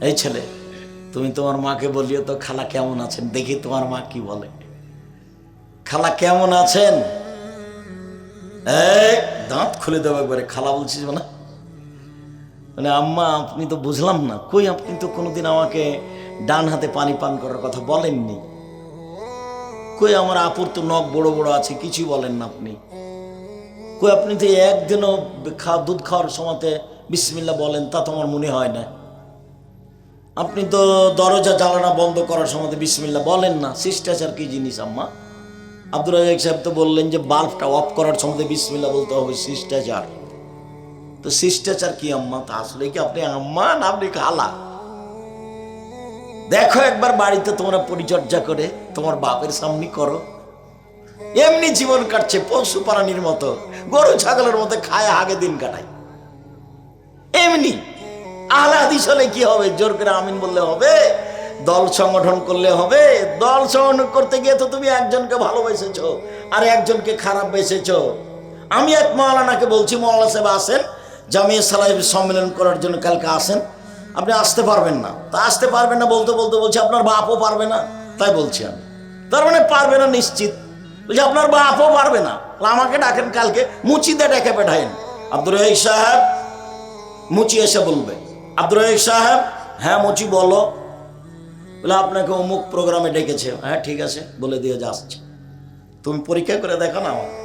এই ছেলে, তুমি তোমার মাকে বলিও তো খালা কেমন আছেন, দেখি তোমার মা কি বলে। খালা কেমন আছেন? এই দাঁত খুলে দেবো একবারে। খালা বলছিস না মানে আম্মা আপনি তো বুঝলাম না, কই আপনি তো কোনোদিন আমাকে ডান হাতে পানি পান করার কথা বলেননি। কই আমার আপুর তো নখ বড় বড় আছে, কিছুই বলেন না আপনি। কই আপনি তো একদিনও দুধ খাওয়ার সময়তে বিসমিল্লাহ বলেন, তা তো আমার মনে হয় না। আপনি তো দরজা জ্বালানা বন্ধ করার সময় বিসমিল্লাহ বলেন না। শিষ্টাচার কি জিনিস আম্মা? আব্দুর রাজাক সাহেব তো বললেন যে বাল্বটা অফ করার সময় বিসমিল্লাহ বলতে হবে, শিষ্টাচার। তো শিষ্টাচার কি আম্মা? তা আসলে কি আপনি আম্মা না আপনি খালা? দেখো একবার বাড়িতে তোমরা পরিচর্যা করে তোমার বাপের সামনে করো। এমনি জীবন কাটছে পশু প্রাণীর মতো, গরু ছাগলের মতো খায় হাগে দিন কাটায় এমনি। আহলে হাদিস হলে কি হবে? জোর করে আমিন বললে হবে? দল সংগঠন করলে হবে? দল সংগঠন করতে গিয়ে তো তুমি একজনকে ভালোবেসেছো আর একজনকে খারাপ বেসেছো। আমি এক মাওলানাকে বলছি, মাওলানা সাহেব আসেন জামিয়া সালাফি সম্মেলন করার জন্য, কালকে আসেন। আপনি আসতে পারবেন না। তা আসতে পারবেন না বলতে বলতে বলছি আপনার বাপও পারবে না। তাই বলছি আমি। তার মানে পারবে না নিশ্চিত। বলছি আপনার বাপও পারবে না, আমাকে ডাকেন কালকে, মুচিতে ডেকে পাঠাইন। আব্দুর রহিক সাহেব, মুচি এসে বলবে আব্দুর রহিক সাহেব, হ্যাঁ মুচি বলো। বলে আপনাকে অমুক প্রোগ্রামে ডেকেছে। হ্যাঁ ঠিক আছে, বলে দিয়ে যাচ্ছে। তুমি পরীক্ষা করে দেখো না আমাকে।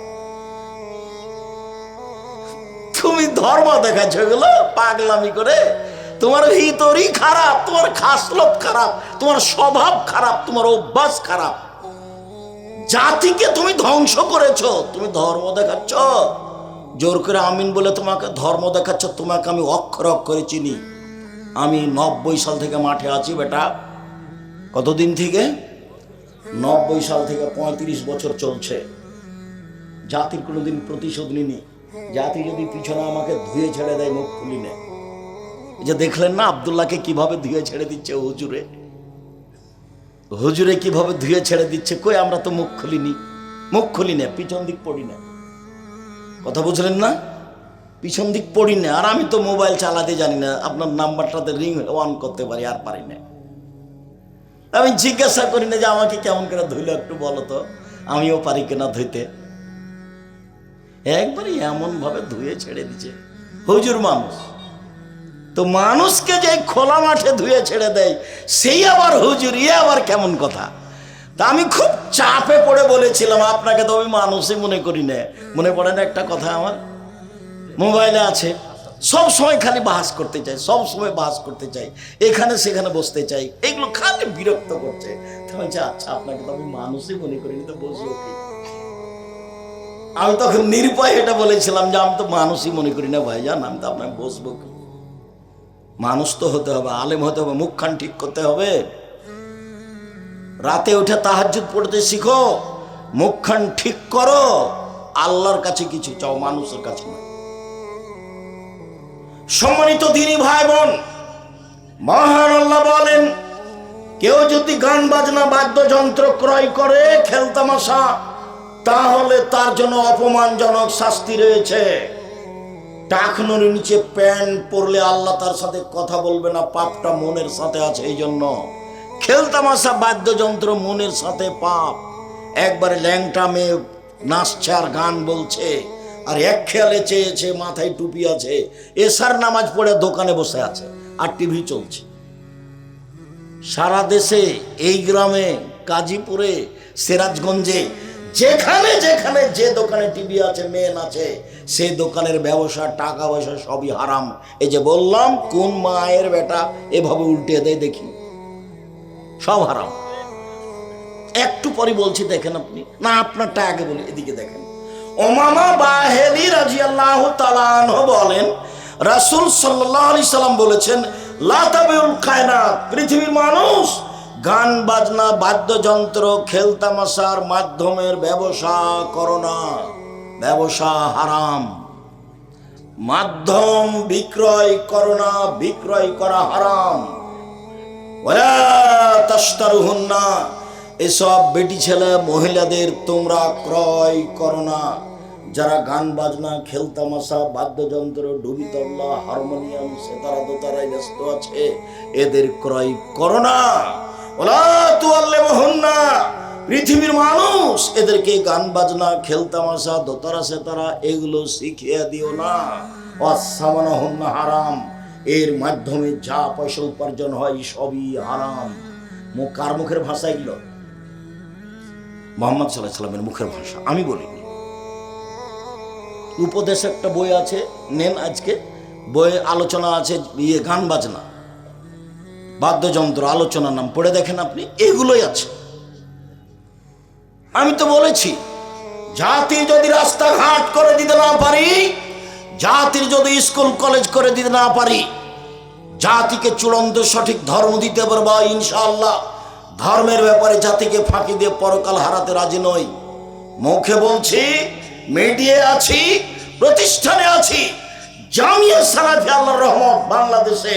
তুমি ধর্ম দেখাচ্ছ এগুলো পাগলামি করে। তোমার ভিতরই খারাপ, তোমার খাসলত খারাপ, তোমার স্বভাব খারাপ, তোমার অভ্যাস খারাপ। জাতিকে তুমি ধ্বংস করেছো, তুমি ধর্ম দেখাচ্ছ। জোর করে আমিন বলে তোমাকে ধর্ম দেখাচ্ছ। তোমাকে আমি অক্ষরে অক্ষরে চিনি। আমি 90 সাল থেকে মাঠে আছি বেটা। কতদিন থেকে? 90 সাল থেকে 35 বছর চলছে। জাতির কোনোদিন প্রতিশোধ নিনি। জাতি যদি পিছনে আমাকে ধুয়ে ছেড়ে দেয়, মুখ খুলি নেয়। এই যে দেখলেন না আব্দুল্লাহকে কিভাবে ধুয়ে ছেড়ে দিচ্ছে হুজুরে, হুজুরে কিভাবে ধুয়ে ছেড়ে দিচ্ছে। কই আমরা তো মুখ খুলিনি, মুখ খুলি না, পিছন দিক পড়ি না। কথা বুঝলেন না? পিছন দিক পড়ি না। আর আমি তো মোবাইল চালাতে জানি না, আপনার নাম্বারটাতে রিং অন করতে পারি, আর পারি না। আমি জিজ্ঞাসা করি না যে আমাকে কেমন করে ধুইলো একটু বলো তো, আমিও পারি কিনা ধুইতে। একবারে এমন ভাবে ধুয়ে ছেড়ে দিচ্ছে হুজুর। মানুষ তো মানুষকে যে খোলা মাঠে ধুয়ে ছেড়ে দেয়, সেই আবার হুজুর, ইয়ে আবার কেমন কথা? তা আমি খুব চাপে পড়ে বলেছিলাম আপনাকে তো আমি মানুষই মনে করি না। মনে পড়ে না একটা কথা আমার মোবাইলে আছে, সব সময় খালি বাহাস করতে চাই, সব সময় বাহাস করতে চাই, এখানে সেখানে বসতে চাই, এগুলো খালি বিরক্ত করছে। আচ্ছা আপনাকে তো আমি মানুষই মনে করিনি, তো বসবো কি? আমি তখন নিরুপায় এটা বলেছিলাম যে আমি তো মানুষই মনে করি না ভাইজান, আমি তো আপনাকে বসবো কি? মানুষ তো হতে হবে, আলেম হতে হবে, মুখখান ঠিক করতে হবে। রাতে উঠে তাহাজ্জুদ পড়তে শিখো, মুখখান ঠিক করো, আল্লাহর কাছে কিছু চাও, মানুষের কাছে না। সম্মানিত দিনী ভাই বোন, মহান আল্লাহ বলেন, কেউ যদি গান বাজনা বাদ্যযন্ত্র ক্রয় করে খেলতামাশা, তাহলে তার জন্য অপমানজনক শাস্তি রয়েছে। টাকনুর নিচে প্যান্ট পরলে আল্লাহ তার সাথে কথা বলবে না, পাপটা মনের সাথে আছে। এই জন্য খেলতামাশা বাদ্যযন্ত্র মনের সাথে পাপ। একবারে ল্যাংটা মেয়ে নাচছে আর গান বলছে, আর এক খেয়ালে চেয়েছে, মাথায় টুপি আছে, এশার নামাজ পড়ে দোকানে বসে আছে, আর টিভি চলছে। সারা দেশে, এই গ্রামে, গাজীপুরে, সিরাজগঞ্জে, যেখানে যেখানে যে দোকানে টিভি আছে, মেন আছে, সেই দোকানের ব্যবসা, টাকা পয়সা সবই হারাম। এই যে বললাম, কোন মায়ের বেটা এভাবে উল্টে দেয় দেখি, সব হারাম। একটু পরে বলছি, দেখেন আপনি না, আপনারটা আগে বলি, এদিকে দেখেন। উমামা বাহিলী রাদিয়াল্লাহু তাআলা আনহু বলেন, রাসূল সাল্লাল্লাহু আলাইহি সাল্লাম বলেছেন, লা তাবিউল কায়নাত, পৃথিবীর মানুষ গান বাজনা বাদ্যযন্ত্র খেলতামাশার মাধ্যমের ব্যবসা করো না, ব্যবসা হারাম। মাধ্যম বিক্রয় করো না, বিক্রয় করা হারাম। ওয়ালা তাশতারুহুন্না, এসব বেটি ছেলে মহিলাদের তোমরা ক্রয় করো না, যারা গান বাজনা, খেলতামাশা, বাদ্যযন্ত্র, ডুবি তবলা, হারমোনিয়াম, সেতারা দোতারায় ব্যস্ত আছে, এদের ক্রয় করো না। ওলা তুআল্লিমুহুন্না, পৃথিবীর মানুষ এদেরকে গান বাজনা, খেলতামাশা, দোতারা সেতারা এগুলো শিখিয়ে দিও না। ওয়াসামানাহুন্না হারাম, এর মাধ্যমে যা পয়সা উপার্জন হয় সবই হারাম। কার মুখের ভাষা এগুলো? মুহাম্মদ সাল্লাল্লাহু আলাইহি সাল্লামের মুখের ভাষা, আমি বলিনি। উপদেশ একটা বই আছে, নেন আজকে, বইয়ে আলোচনা আছে গান বাজনা, বাদ্যযন্ত্র, আলোচনার নাম পড়ে দেখেন আপনি, এগুলোই আছে। আমি তো বলেছি, জাতি যদি রাস্তাঘাট করে দিতে না পারি, জাতির যদি স্কুল কলেজ করে দিতে না পারি, জাতিকে চূড়ান্ত সঠিক ধর্ম দিতে পারবো ইনশাআল্লাহ। ধর্মের ব্যাপারে জাতিকে ফাঁকি দিয়ে পরকাল হারাতে রাজি নই। মুখে বলছি, মিডিয়ায় আছি, প্রতিষ্ঠানে আছি। জামিয়া সালাফিয়া আল্লাহর রহমত বাংলাদেশে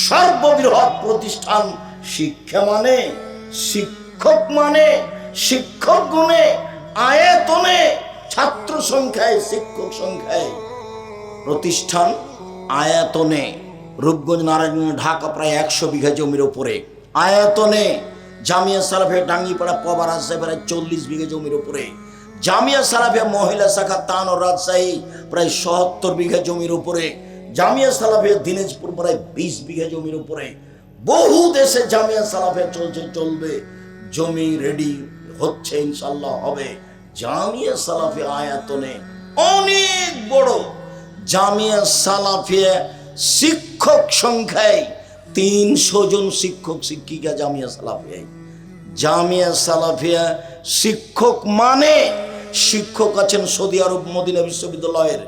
সর্ববৃহৎ প্রতিষ্ঠান। শিক্ষা মানে, শিক্ষক মানে, শিক্ষক গুণে, আয়তনে, ছাত্র সংখ্যায়, শিক্ষক সংখ্যায় প্রতিষ্ঠান, আয়তনে রূপগঞ্জ, নারায়ণগঞ্জ, ঢাকা প্রায় 100 বিঘা জমির উপরে। আয়তনে জামিয়া সালাফিয়া ডাঙ্গিপাড়া পবার আছে প্রায় 40 বিঘা জমির উপরে। জামিয়া সালাফিয়া মহিলা শাখা তানোর রাজশাহী প্রায় 77 বিঘা জমির উপরে। জামিয়া সালাফিয়া দিনাজপুর প্রায় 20 বিঘা জমির উপরে। বহু দেশে জামিয়া সালাফিয়া চলছে, চলবে, জমি রেডি হচ্ছে, ইনশাল্লাহ হবে। জামিয়া সালাফিয়া আয়তনে অনেক বড়। জামিয়া সালাফিয়া শিক্ষক সংখ্যায় 300 জন শিক্ষক শিক্ষিকা জামিয়া সালাফিয়ায়। জামিয়া সালাফিয়া শিক্ষক মানে, শিক্ষক আছেন সৌদি আরব মদিনা বিশ্ববিদ্যালয়ের,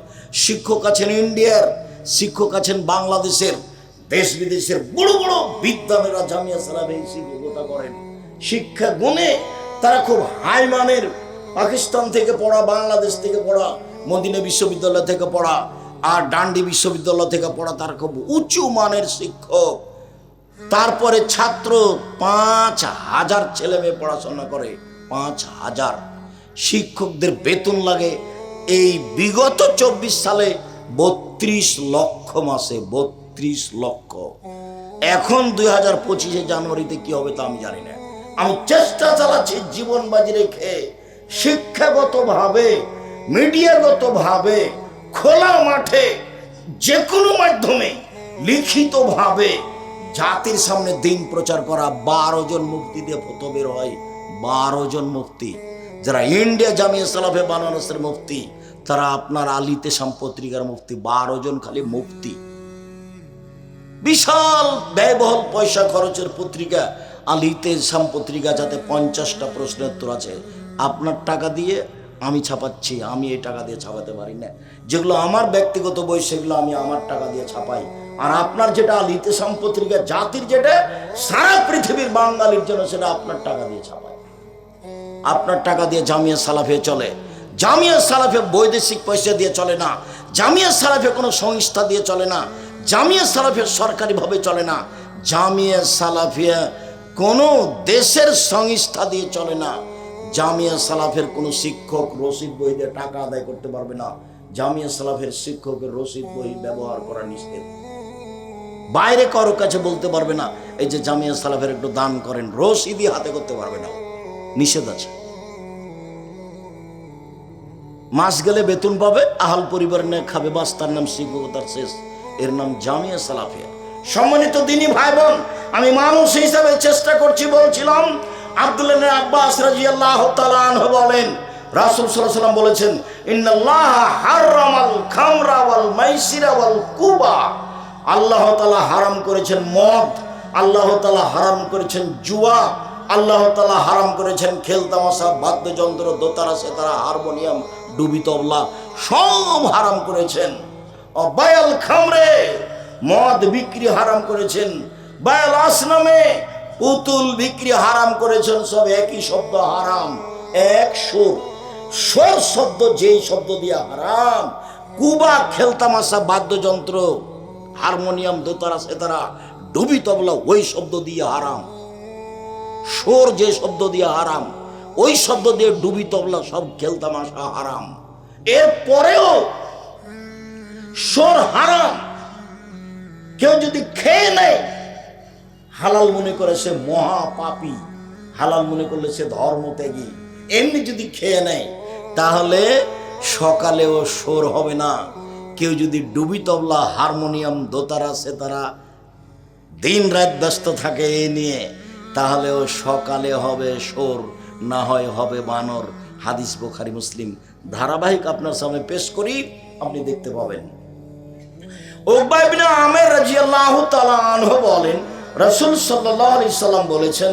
শিক্ষক আছেন ইন্ডিয়ার, শিক্ষক আছেন বাংলাদেশের, দেশ বিদেশের বড় বড় বিদ্যানেরা জামিয়া সালাফিয়ায় শিক্ষকতা করেন। শিক্ষা গুণে তারা খুব হাই মানের, পাকিস্তান থেকে পড়া, বাংলাদেশ থেকে পড়া, মদিনা বিশ্ববিদ্যালয় থেকে পড়া আর ডান্ডি বিশ্ববিদ্যালয় থেকে পড়া, তারা খুব উঁচু মানের শিক্ষক। তারপরে ছাত্র 5000 ছেলে মেয়ে পড়াশোনা করে, 5000 শিক্ষকদের বেতন লাগে এই বিগত 24 সালে 32 লক্ষ মাসে, 32 লক্ষ। এখন 2025 জানুয়ারিতে কি হবে তা আমি জানি না। আমি চেষ্টা চালাচ্ছি জীবন বাজি রেখে শিক্ষাগত ভাবে, মিডিয়াগত ভাবে, খোলা মাঠে, যে কোনো মাধ্যমে, লিখিত ভাবে জাতির সামনে দিন প্রচার করা। 12 জন মুফতি দিয়ে ফতোয়া বের হয়, 12 জন মুফতি, যারা ইন্ডিয়া জামিয়া সালাফিয়া বানারসের মুফতি, তারা আপনার আলিতে পত্রিকার মুফতি, 12 জন খালি মুফতি। বিশাল ব্যয়বহুল পয়সা খরচের পত্রিকা আলিতে পত্রিকা, যাতে 50টা প্রশ্নের উত্তর আছে। আপনার টাকা দিয়ে আমি ছাপাচ্ছি, আমি এই টাকা দিয়ে ছাপাতে পারি না। যেগুলো আমার ব্যক্তিগত বই সেগুলো আমি আমার টাকা দিয়ে ছাপাই। আর আপনার যেটা আলিতে পত্রিকা, জাতির যেটা সারা পৃথিবীর বাঙালির জন্য, সেটা আপনার টাকা দিয়ে ছাপায়। আপনার টাকা দিয়ে জামিয়া সালাফিয়া চলে। জামিয়া সালাফিয়া বৈদেশিক পয়সা দিয়ে চলে না। জামিয়া সালাফিয়া কোনো সংস্থা দিয়ে চলে না। জামিয়া সালাফিয়া সরকারিভাবে চলে না। জামিয়া সালাফিয়া কোনো দেশের সংস্থা দিয়ে চলে না। জামিয়া সালাফের কোনো শিক্ষক রসিদ বই দিয়ে টাকা আদায় করতে পারবে না। জামিয়া সালাফের শিক্ষকের রসিদ বই ব্যবহার করা নিষেধ। বাইরে কারো কাছে বলতে পারবে না এই যে জামিয়া সালাফের একটু দান করেন, রসিদই হাতে করতে পারবে না, নিষেধ আছে। মাস গেলে বেতন পাবে, আহাল পরিবার নিয়ে খাবে, বাস, তার নাম শিক্ষকতার শেষ। এর নাম জামিয়া সালাফিয়া। সম্মানিত দিনী ভাই বোন, আমি মানুষ হিসাবে চেষ্টা করছি। বলছিলাম আব্দুল্লাহ ইবনে আব্বাস রাদিয়াল্লাহু তাআলা আনহু বলেন, রাসূল সাল্লাল্লাহু আলাইহি ওয়াসাল্লাম বলেছেন, ইন্নাল্লাহা হারামাল খামরা ওয়াল মাইসিরা ওয়াল কুবা। আল্লাহ তাআলা হারাম করেছেন মদ, আল্লাহ তাআলা হারাম করেছেন জুয়া, আল্লাহ তাআলা হারাম করেছেন খেলতামাশা, বাদ্যযন্ত্র, দোতারা, সেতারা, হারমোনিয়াম, ডুবি তবলা, সব হারাম করেছেন। বায়াল খামরে, মদ বিক্রি হারাম করেছেন। বায়াল আসনামে, পুতুল বিক্রি হারাম করেছেন। সব একই শব্দ, হারাম, এক সুর। সুর শব্দ যেই শব্দ দিয়ে হারাম। কুবা, খেলতামাশা, বাদ্যযন্ত্র, হারমোনিয়াম, দোতারা, সেতারা, ডুবি তবলা, ওই শব্দ দিয়ে হারাম। সুর যে শব্দ দিয়ে হারাম, ওই শব্দ দিয়ে ডুবি তবলা, সব খেলতামাশা হারাম। এরপরেও সোর হারাম। কেউ যদি খেয়ে নেয় হালাল মনে করে সে মহাপাপী, হালাল মনে করলে সে ধর্মত্যাগী। এমনি যদি খেয়ে নেয় তাহলে সকালেও সোর হবে না। কেউ যদি ডুবি তবলা, হারমোনিয়াম, দোতারা, সেতারা দিন রাত ব্যস্ত থাকে এ নিয়ে, তাহলেও সকালে হবে সোর, না হয় হবে বানর। হাদিস বুখারী মুসলিম ধারাবাহিক আপনার সামনে পেশ করি, আপনি দেখতে পাবেন। উকবা ইবনে আমের রাদিয়াল্লাহু তাআলা আনহু বলেন, রাসূল সাল্লাল্লাহু আলাইহি সাল্লাম বলেছেন,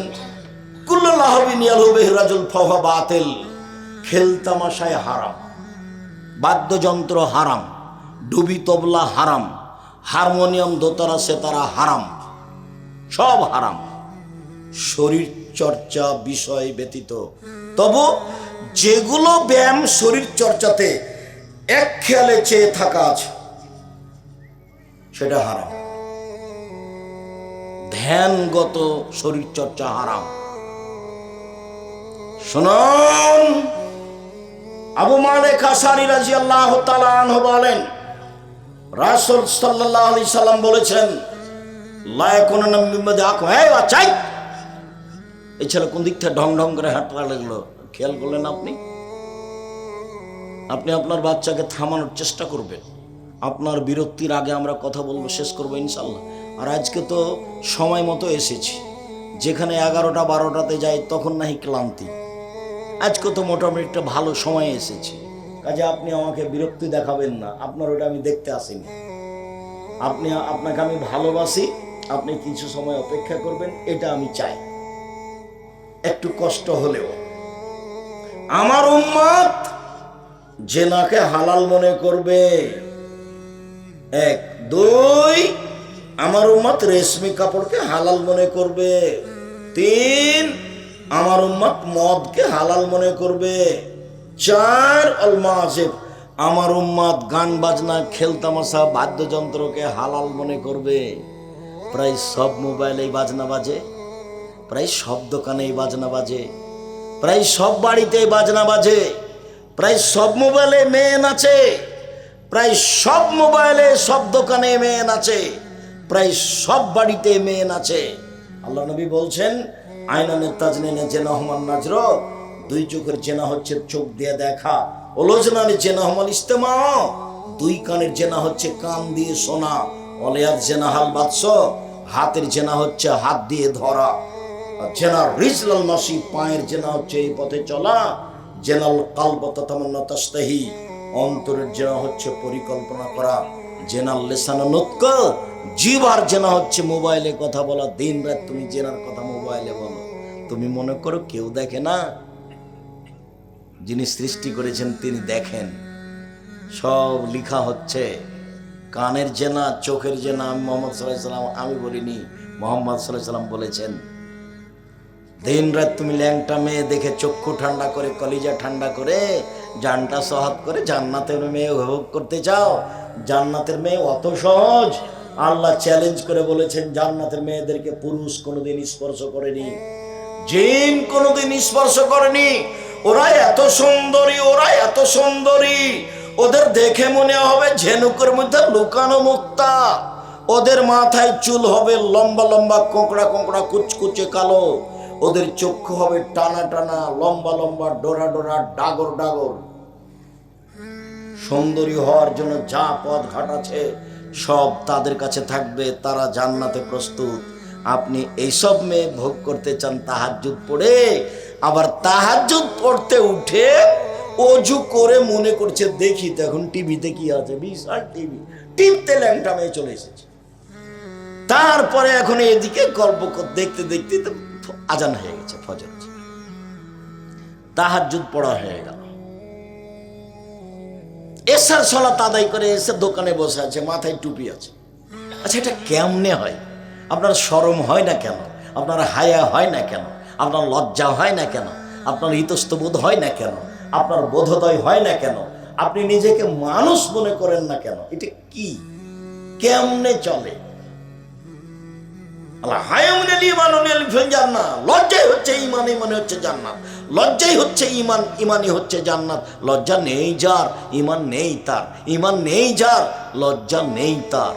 কুল্লু লাহবিন ইয়ালহু বিহি রাজুল ফাহুয়া বাতিল। খেলতামাশায় হারাম, বাদ্যযন্ত্র হারাম, ডুবি তবলা হারাম, হারমোনিয়াম, দোতারা, সেতারা হারাম, সব হারাম, শরীর চর্চা বিষয় ব্যতীত। তবু যেগুলো ব্যায়াম শরীর চর্চাতে এক খেয়ালে চেয়ে থাকা আছে সেটা হারাম। ধ্যানগত শরীর চর্চা হারাম। শুনুন, আবু মালিক আশআরী রাদিয়াল্লাহু তাআলা আনহু বলেন, রাসূল সাল্লাল্লাহু আলাইহি সাল্লাম বলেছেন, লা ইয়াকুনান্না মিম্মাদি আকুম। এই বাচ্চা, এই ছেলে কোন দিক থেকে ঢং ঢং করে হাঁটতে লাগলো, খেয়াল করলেন আপনি? আপনি আপনার বাচ্চাকে থামানোর চেষ্টা করবেন। আপনার বিরক্তির আগে আমরা কথা বলবো, শেষ করবো ইনশাল্লাহ। আর আজকে তো সময় মতো এসেছি, যেখানে 11টা 12টাতে যাই তখন নাহি ক্লান্তি। আজকে তো মোটামুটি একটা ভালো সময় এসেছি, কাজে আপনি আমাকে বিরক্তি দেখাবেন না। আপনার ওটা আমি দেখতে আসিনি। আপনাকে আমি ভালোবাসি, আপনি কিছু সময় অপেক্ষা করবেন, এটা আমি চাই, একটু কষ্ট হলেও। আমার উম্মত জেনাকে হালাল মনে করবে, 1 2। আমার উম্মত রেশমি কাপড়কে হালাল মনে করবে, 3। আমার উম্মত মদকে হালাল মনে করবে, 4। আল মাযিব, আমার উম্মত গান বাজনা, খেলতামাশা, বাদ্যযন্ত্রকে হালাল মনে করবে। প্রায় সব মোবাইলেই বাজনা বাজে, প্রায় সব দোকানেই বাজনা বাজে, প্রায় সব বাড়িতেই বাজনা বাজে, প্রায় সব মোবাইলে মেয়ে নাচে, প্রায় সব মোবাইলে সব দোকানে মেয়ে নাচে, প্রায় সব বাড়িতে মেয়ে নাচে। আল্লাহ নবী বলছেন, আইনানে তাজনিনে জেনা হুমান নাজর, 2 চোখের জেনা হচ্ছে চোখ দিয়ে দেখা। ওলোজনানে জেনা হুমাল ইস্তেমা, 2 কানের জেনা হচ্ছে কান দিয়ে শোনা। অলিয়াত জেনা হাল বাদশ, হাতের জেনা হচ্ছে হাত দিয়ে ধরা। জেনার রিজলাল মাসি, পায়ের জেনা হচ্ছে এই পথে চলা। জেনাল কালব তাতামান্না তাস্তাহি, অন্তরের জেনা হচ্ছে পরিকল্পনা করা। জেনাল লিসান নুতক, জিহ্বার জেনা হচ্ছে মোবাইলে কথা বলা। দিন রাত তুমি জেনার কথা মোবাইলে বলো, তুমি মনে করো কেউ দেখে না? যিনি সৃষ্টি করেছেন তিনি দেখেন, সব লেখা হচ্ছে। কানের জেনা, চোখের জেনা আমি মুহাম্মদ সাল্লাল্লাহু আলাইহি সাল্লাম আমি বলিনি, মুহাম্মদ সাল্লাল্লাহু আলাইহি সাল্লাম বলেছেন। দিন রাত তুমি ল্যাংটা মেয়ে দেখে চক্ষু ঠান্ডা করে, কলিজা ঠান্ডা করে, জানটা সহাত করে জান্নাতের মেয়ে উপভোগ করতে চাও। জান্নাতের মেয়ে অত সহজ? আল্লাহ চ্যালেঞ্জ করে বলেছেন, জান্নাতের মেয়েদেরকে পুরুষ কোনোদিন স্পর্শ করেনি, জিন কোনোদিন স্পর্শ করেনি। ওরা এত সুন্দরী, ওরা এত সুন্দরী, ওদের দেখে মনে হবে ঝিনুকের মধ্যে লুকানো মুক্তা। ওদের মাথায় চুল হবে লম্বা লম্বা, কোঁকড়া কোঁকড়া, কুচকুচে কালো। ওদের চক্ষু হবে টানা টানা, লম্বা লম্বা, ডোরা ডোরা, ডাগর ডাগর। সুন্দরী হওয়ার জন্য যা পথ ঘাট আছে সব তাদের কাছে থাকবে, তারা জান্নাতে প্রস্তুত। আপনি এইসব মেয়ে ভোগ করতে চান তাহাজ্জুদ পড়ে, আবার তাহাজ্জুদ পড়তে উঠে অজু করে মনে করছে দেখি তো এখন টিভিতে কি আছে, বিশাল টিভি, টিপতে ল্যাংটা মেয়ে চলে এসেছে। তারপরে এখন এদিকে গল্প দেখতে দেখতে আজান হয়ে গেছে, ফজর, তাহাজ্জুদ পড়া হয়ে গেল। এশার সালাত আদায় করে এসে দোকানে বসে আছে, মাথায় টুপি আছে। আচ্ছা, এটা কেমনে হয়? আপনার শরম হয় না কেন? আপনার হায়া হয় না কেন? আপনার লজ্জা হয় না কেন? আপনার ইতস্তবোধ হয় না কেন? আপনার বোধোদয় হয় না কেন? আপনি নিজেকে মানুষ মনে করেন না কেন? এটা কি, কেমনে চলে? আল্লাহ হায়াউনাল ঈমানুল ফিল জান্নাহ, লজ্জাই হচ্ছে ঈমান, ঈমানই হচ্ছে জান্নাত। লজ্জাই হচ্ছে ঈমান, ঈমানই হচ্ছে জান্নাত। লজ্জা নেই যার, ঈমান নেই তার। ঈমান নেই যার, লজ্জা নেই তার।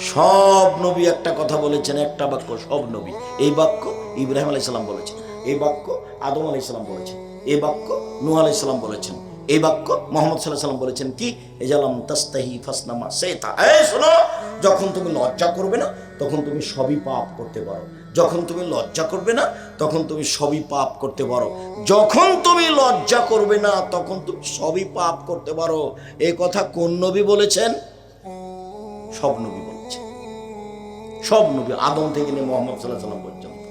সব নবী একটা কথা বলেছেন, একটা বাক্য সব নবী। এই বাক্য ইব্রাহিম আলাইহিস সালাম বলেছেন, এই বাক্য আদম আলাইহিস সালাম বলেছেন, এই বাক্য নূহ আলাইহিস সালাম বলেছেন, এই বাক্য মুহাম্মদ সাল্লাল্লাহু আলাইহি সাল্লাম বলেছেন কি, এজালাম তাস্তাহি ফাসনামা সেতা। এই শোনো, যখন তুমি লজ্জা করবে না তখন তুমি সবই পাপ করতে পারো। যখন তুমি লজ্জা করবে না তখন তুমি সবই পাপ করতে পারো। যখন তুমি লজ্জা করবে না তখন তুমি সবই পাপ করতে পারো। এই কথা কোন নবী বলেছেন? সব নবী বলেছেন, সব নবী, আদম থেকে নিয়ে মুহাম্মদ সাল্লাল্লাহু আলাইহি সাল্লাম পর্যন্ত।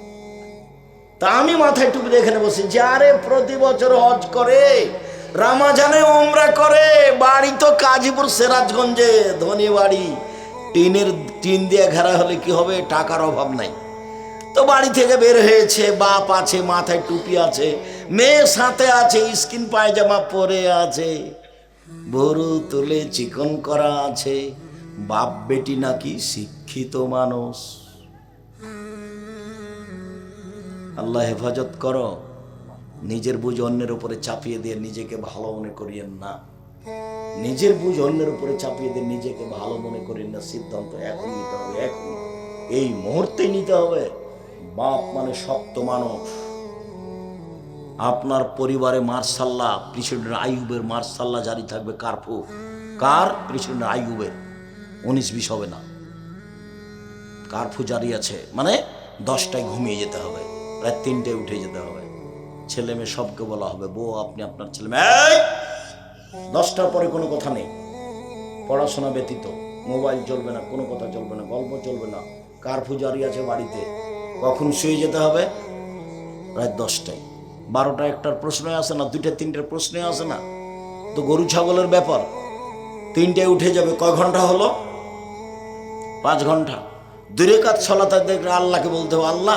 তা আমি মাথায় টুপি দিয়ে এখানে বসি, যারে প্রতি বছর হজ করে, রামাজানে উমরা করে, বাড়ি তো কাজীপুর সিরাজগঞ্জে, ধনী বাড়ি, টিন দিয়ে ঘেরা হলে কি হবে, টাকার অভাব নাই। তো বাড়ি থেকে বের হয়েছে, বাপ আছে, মাথায় টুপি আছে, মেয়ে সাথে আছে, স্কিন পায়জামা পরে আছে, ভরু তুলে চিকন করা আছে, বাপ বেটি নাকি শিক্ষিত মানুষ। আল্লাহ হেফাজত করো, নিজের বুঝ অন্যের উপরে চাপিয়ে দিয়ে নিজেকে ভালো মনে করিয়েন না। নিজের বুঝ অন্যের উপরে চাপিয়ে দিয়ে নিজেকে ভালো মনে করিয়েন না। সিদ্ধান্ত এখন নিতে হবে, এখন এই মুহূর্তে নিতে হবে। বাপ মানে শক্ত মানুষ। আপনার পরিবারে মার্শাল্লাহ, প্রেসিডেন্ট আইয়ুবের মার্শাল্লাহ জারি থাকবে। কারফু কার? প্রেসিডেন্ট আইয়ুবের। 19-20 হবে না, কারফু জারি আছে। মানে 10টায় ঘুমিয়ে যেতে হবে, রাত 3টায় উঠে যেতে হবে। ছেলে মেয়ে সবকে বলা হবে, বউ আপনি আপনার ছেলে মেয়ে 10টার পরে কোনো কথা নেই, পড়াশোনা ব্যতীত। মোবাইল চলবে না, কোনো কথা চলবে না, গল্প চলবে না। কারফু জারি আছে বাড়িতে। কখন শুয়ে যেতে হবে? রাত 10টায়। 12টা 1টার প্রশ্নই আসে না, 2টা 3টার প্রশ্নই আসে না। তো গরু ছাগলের ব্যাপার। 3টায় উঠে যাবে, কয় ঘন্টা হলো? 5 ঘন্টা। 2 রাকাত সালাতে দেখলে আল্লাহকে বলতে হবে, আল্লাহ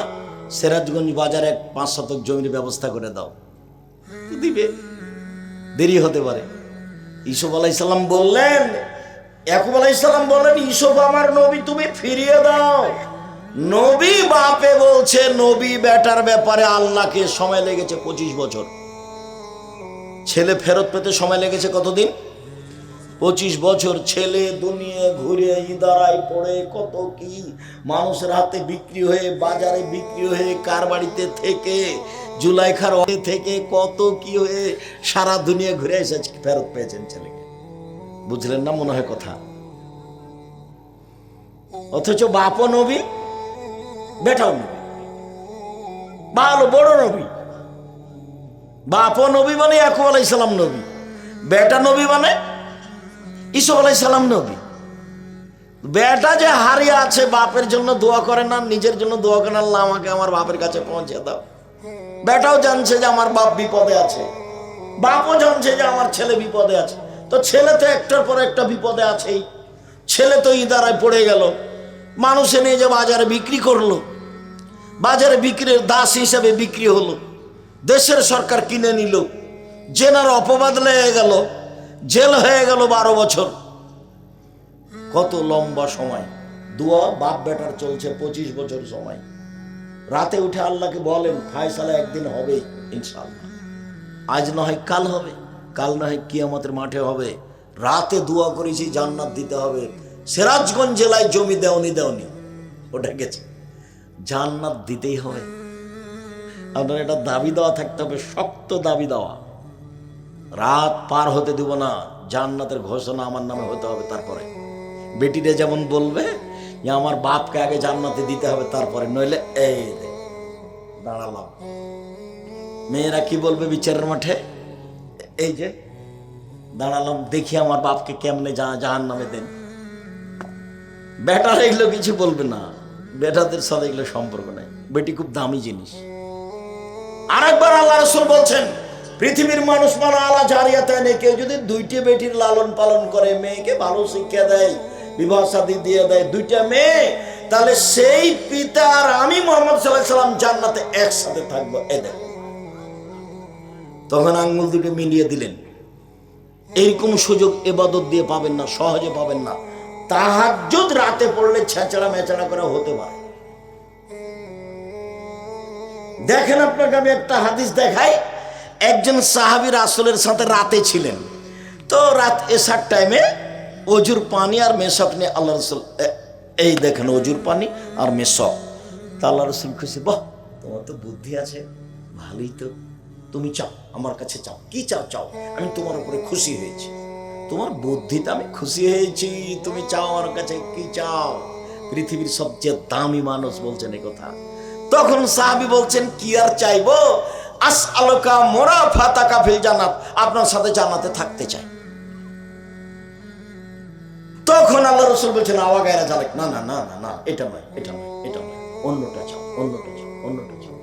সিরাজগঞ্জ বাজারে 5 শতক জমির ব্যবস্থা করে দাও। দিবে, দেরি হতে পারে। ইউসুফ আলাইহিস সালাম বললেন, ইয়াকুব আলাইহিস সালাম বললেন, ইউসুফ আমার নবী, তুমি ফিরিয়ে দাও। নবী বাপে বলছে, নবী বেটার ব্যাপারে আল্লাহকে সময় লেগেছে 25 বছর। ছেলে ফেরত পেতে সময় লেগেছে কতদিন? 25 বছর। ছেলে দুনিয়া ঘুরে, ইদারায় পড়ে, কত কি মানুষের হাতে বিক্রি হয়ে, বাজারে বিক্রি হয়ে, কার বাড়িতে থেকে, জুলাইখার থেকে, কত কি হয়ে সারা দুনিয়া ঘুরে এসে ফেরত পেয়েছেন ছেলেকে। বুঝলেন না মনে হয় কথা? অথচ বাপও নবী, বেটাও নবী, ভালো বড় নবী। বাপও নবী মানে ইয়াকুব আলাইহিস সালাম নবী, বেটা নবী মানে ইউসুফ আলাইহিস সালাম নবী। বেটা যে হারিয়ে আছে, বাপের জন্য দোয়া করে না, নিজের জন্য দোয়া করে, আল্লাহ আমাকে আমার বাপের কাছে পৌঁছে দাও। বেটাও জানছে যে আমার বাপ বিপদে আছে, বাপও জানছে যে আমার ছেলে বিপদে আছে। তো ছেলে তো একটার পর একটা বিপদে আছেই। ছেলে তো ইদারায় পড়ে গেল, মানুষে নিয়ে যে বাজারে বিক্রি করলো, বাজারে বিক্রির দাস হিসেবে বিক্রি হলো, দেশের সরকার কিনে নিল, জেনার অপবাদ লেগে গেল, জেল হয়ে গেল 12 বছর। কত লম্বা সময়। দোয়া বাপ বেটার চলছে 25 বছর সময়। রাতে উঠে আল্লাহকে বলেন, ফায়সালা একদিন হবে ইনশাআল্লাহ। আজ না হয় কাল হবে, কাল না হয় কিয়ামতের মাঠে হবে। রাতে দোয়া করেছি জান্নাত দিতে হবে। সিরাজগঞ্জ জেলায় জমি দেওনি, ওটা গেছে, জান্নাত দিতেই হবে। আপনার এটা দাবি দেওয়া থাকতে হবে, শক্ত দাবি দেওয়া। রাত পার হতে দিব না, জান্নাতের ঘোষণা আমার নামে হতে হবে। তারপরে বেটিরে যেমন বলবে যে আমার বাপকে আগে জান্নাতে দিতে হবে, তারপরে নইলে এই দাঁড়ালাম। মেয়েরা কি বলবে বিচারের মাঠে? এই যে দাঁড়ালাম, দেখি আমার বাপকে কেমনে জাহান্নামে দেন। বেটারা এগুলো কিছু বলবে না, বেটাদের সাথে এগুলো সম্পর্ক নাই। বেটি খুব দামি জিনিস। আরেকবার আল্লাহ রাসূল বলছেন, পৃথিবীর মানুষ মানে আলা জারিয়াতাইন, কেউ যদি 2টি বেটির লালন পালন করে, মেয়েকে ভালো শিক্ষা দেয়, বিবাহ শাদী দিয়ে দেয়, 2টা মেয়ে, তাহলে সেই পিতা আর আমি মুহাম্মদ সাল্লাল্লাহু আলাইহি সাল্লাম জান্নাতে একসাথে থাকবো। এই দেখো, তখন আঙ্গুল দুটো মিলিয়ে দিলেন। এইরকম সুযোগ ইবাদত দিয়ে পাবেন না, সহজে পাবেন না। তাহাজ্জুদ রাতে পড়লে ছেঁচড়া মেচড়া করা হতে পারে, দেখেন আপনাকে আমি একটা হাদিস দেখাই। একজন সাহাবী রাসূলের সাথে রাতে ছিলেন, তো রাত এশার টাইমে অজুর পানি আর মেশক নিয়ে আল্লাহ রসুল, এই দেখেন অজুর পানি আর মেশক। তা আল্লাহ রসুল খুশি, বাহ তোমার তো বুদ্ধি আছে, ভালোই তো, তুমি চাও আমার কাছে, চাও কি চাও চাও, আমি তোমার উপরে খুশি হয়েছি, তোমার বুদ্ধিতে আমি খুশি হয়েছি, তুমি চাও আমার কাছে কি চাও। পৃথিবীর সবচেয়ে দামি মানুষ বলছেন এই কথা। তখন সাহাবী বলছেন কি আর চাইবো, আসআলুকা মুরাফাতাকা ফিল জান্নাত, আপনার সাথে জান্নাতে থাকতে চাই। তখন আল্লাহ রাসূল বলছেন আওয়া গায়রা জালেক, না না না না না, এটা নয় এটা নয় এটা নয়, অন্যটা চাও অন্যটা চাও অন্যটা চাও।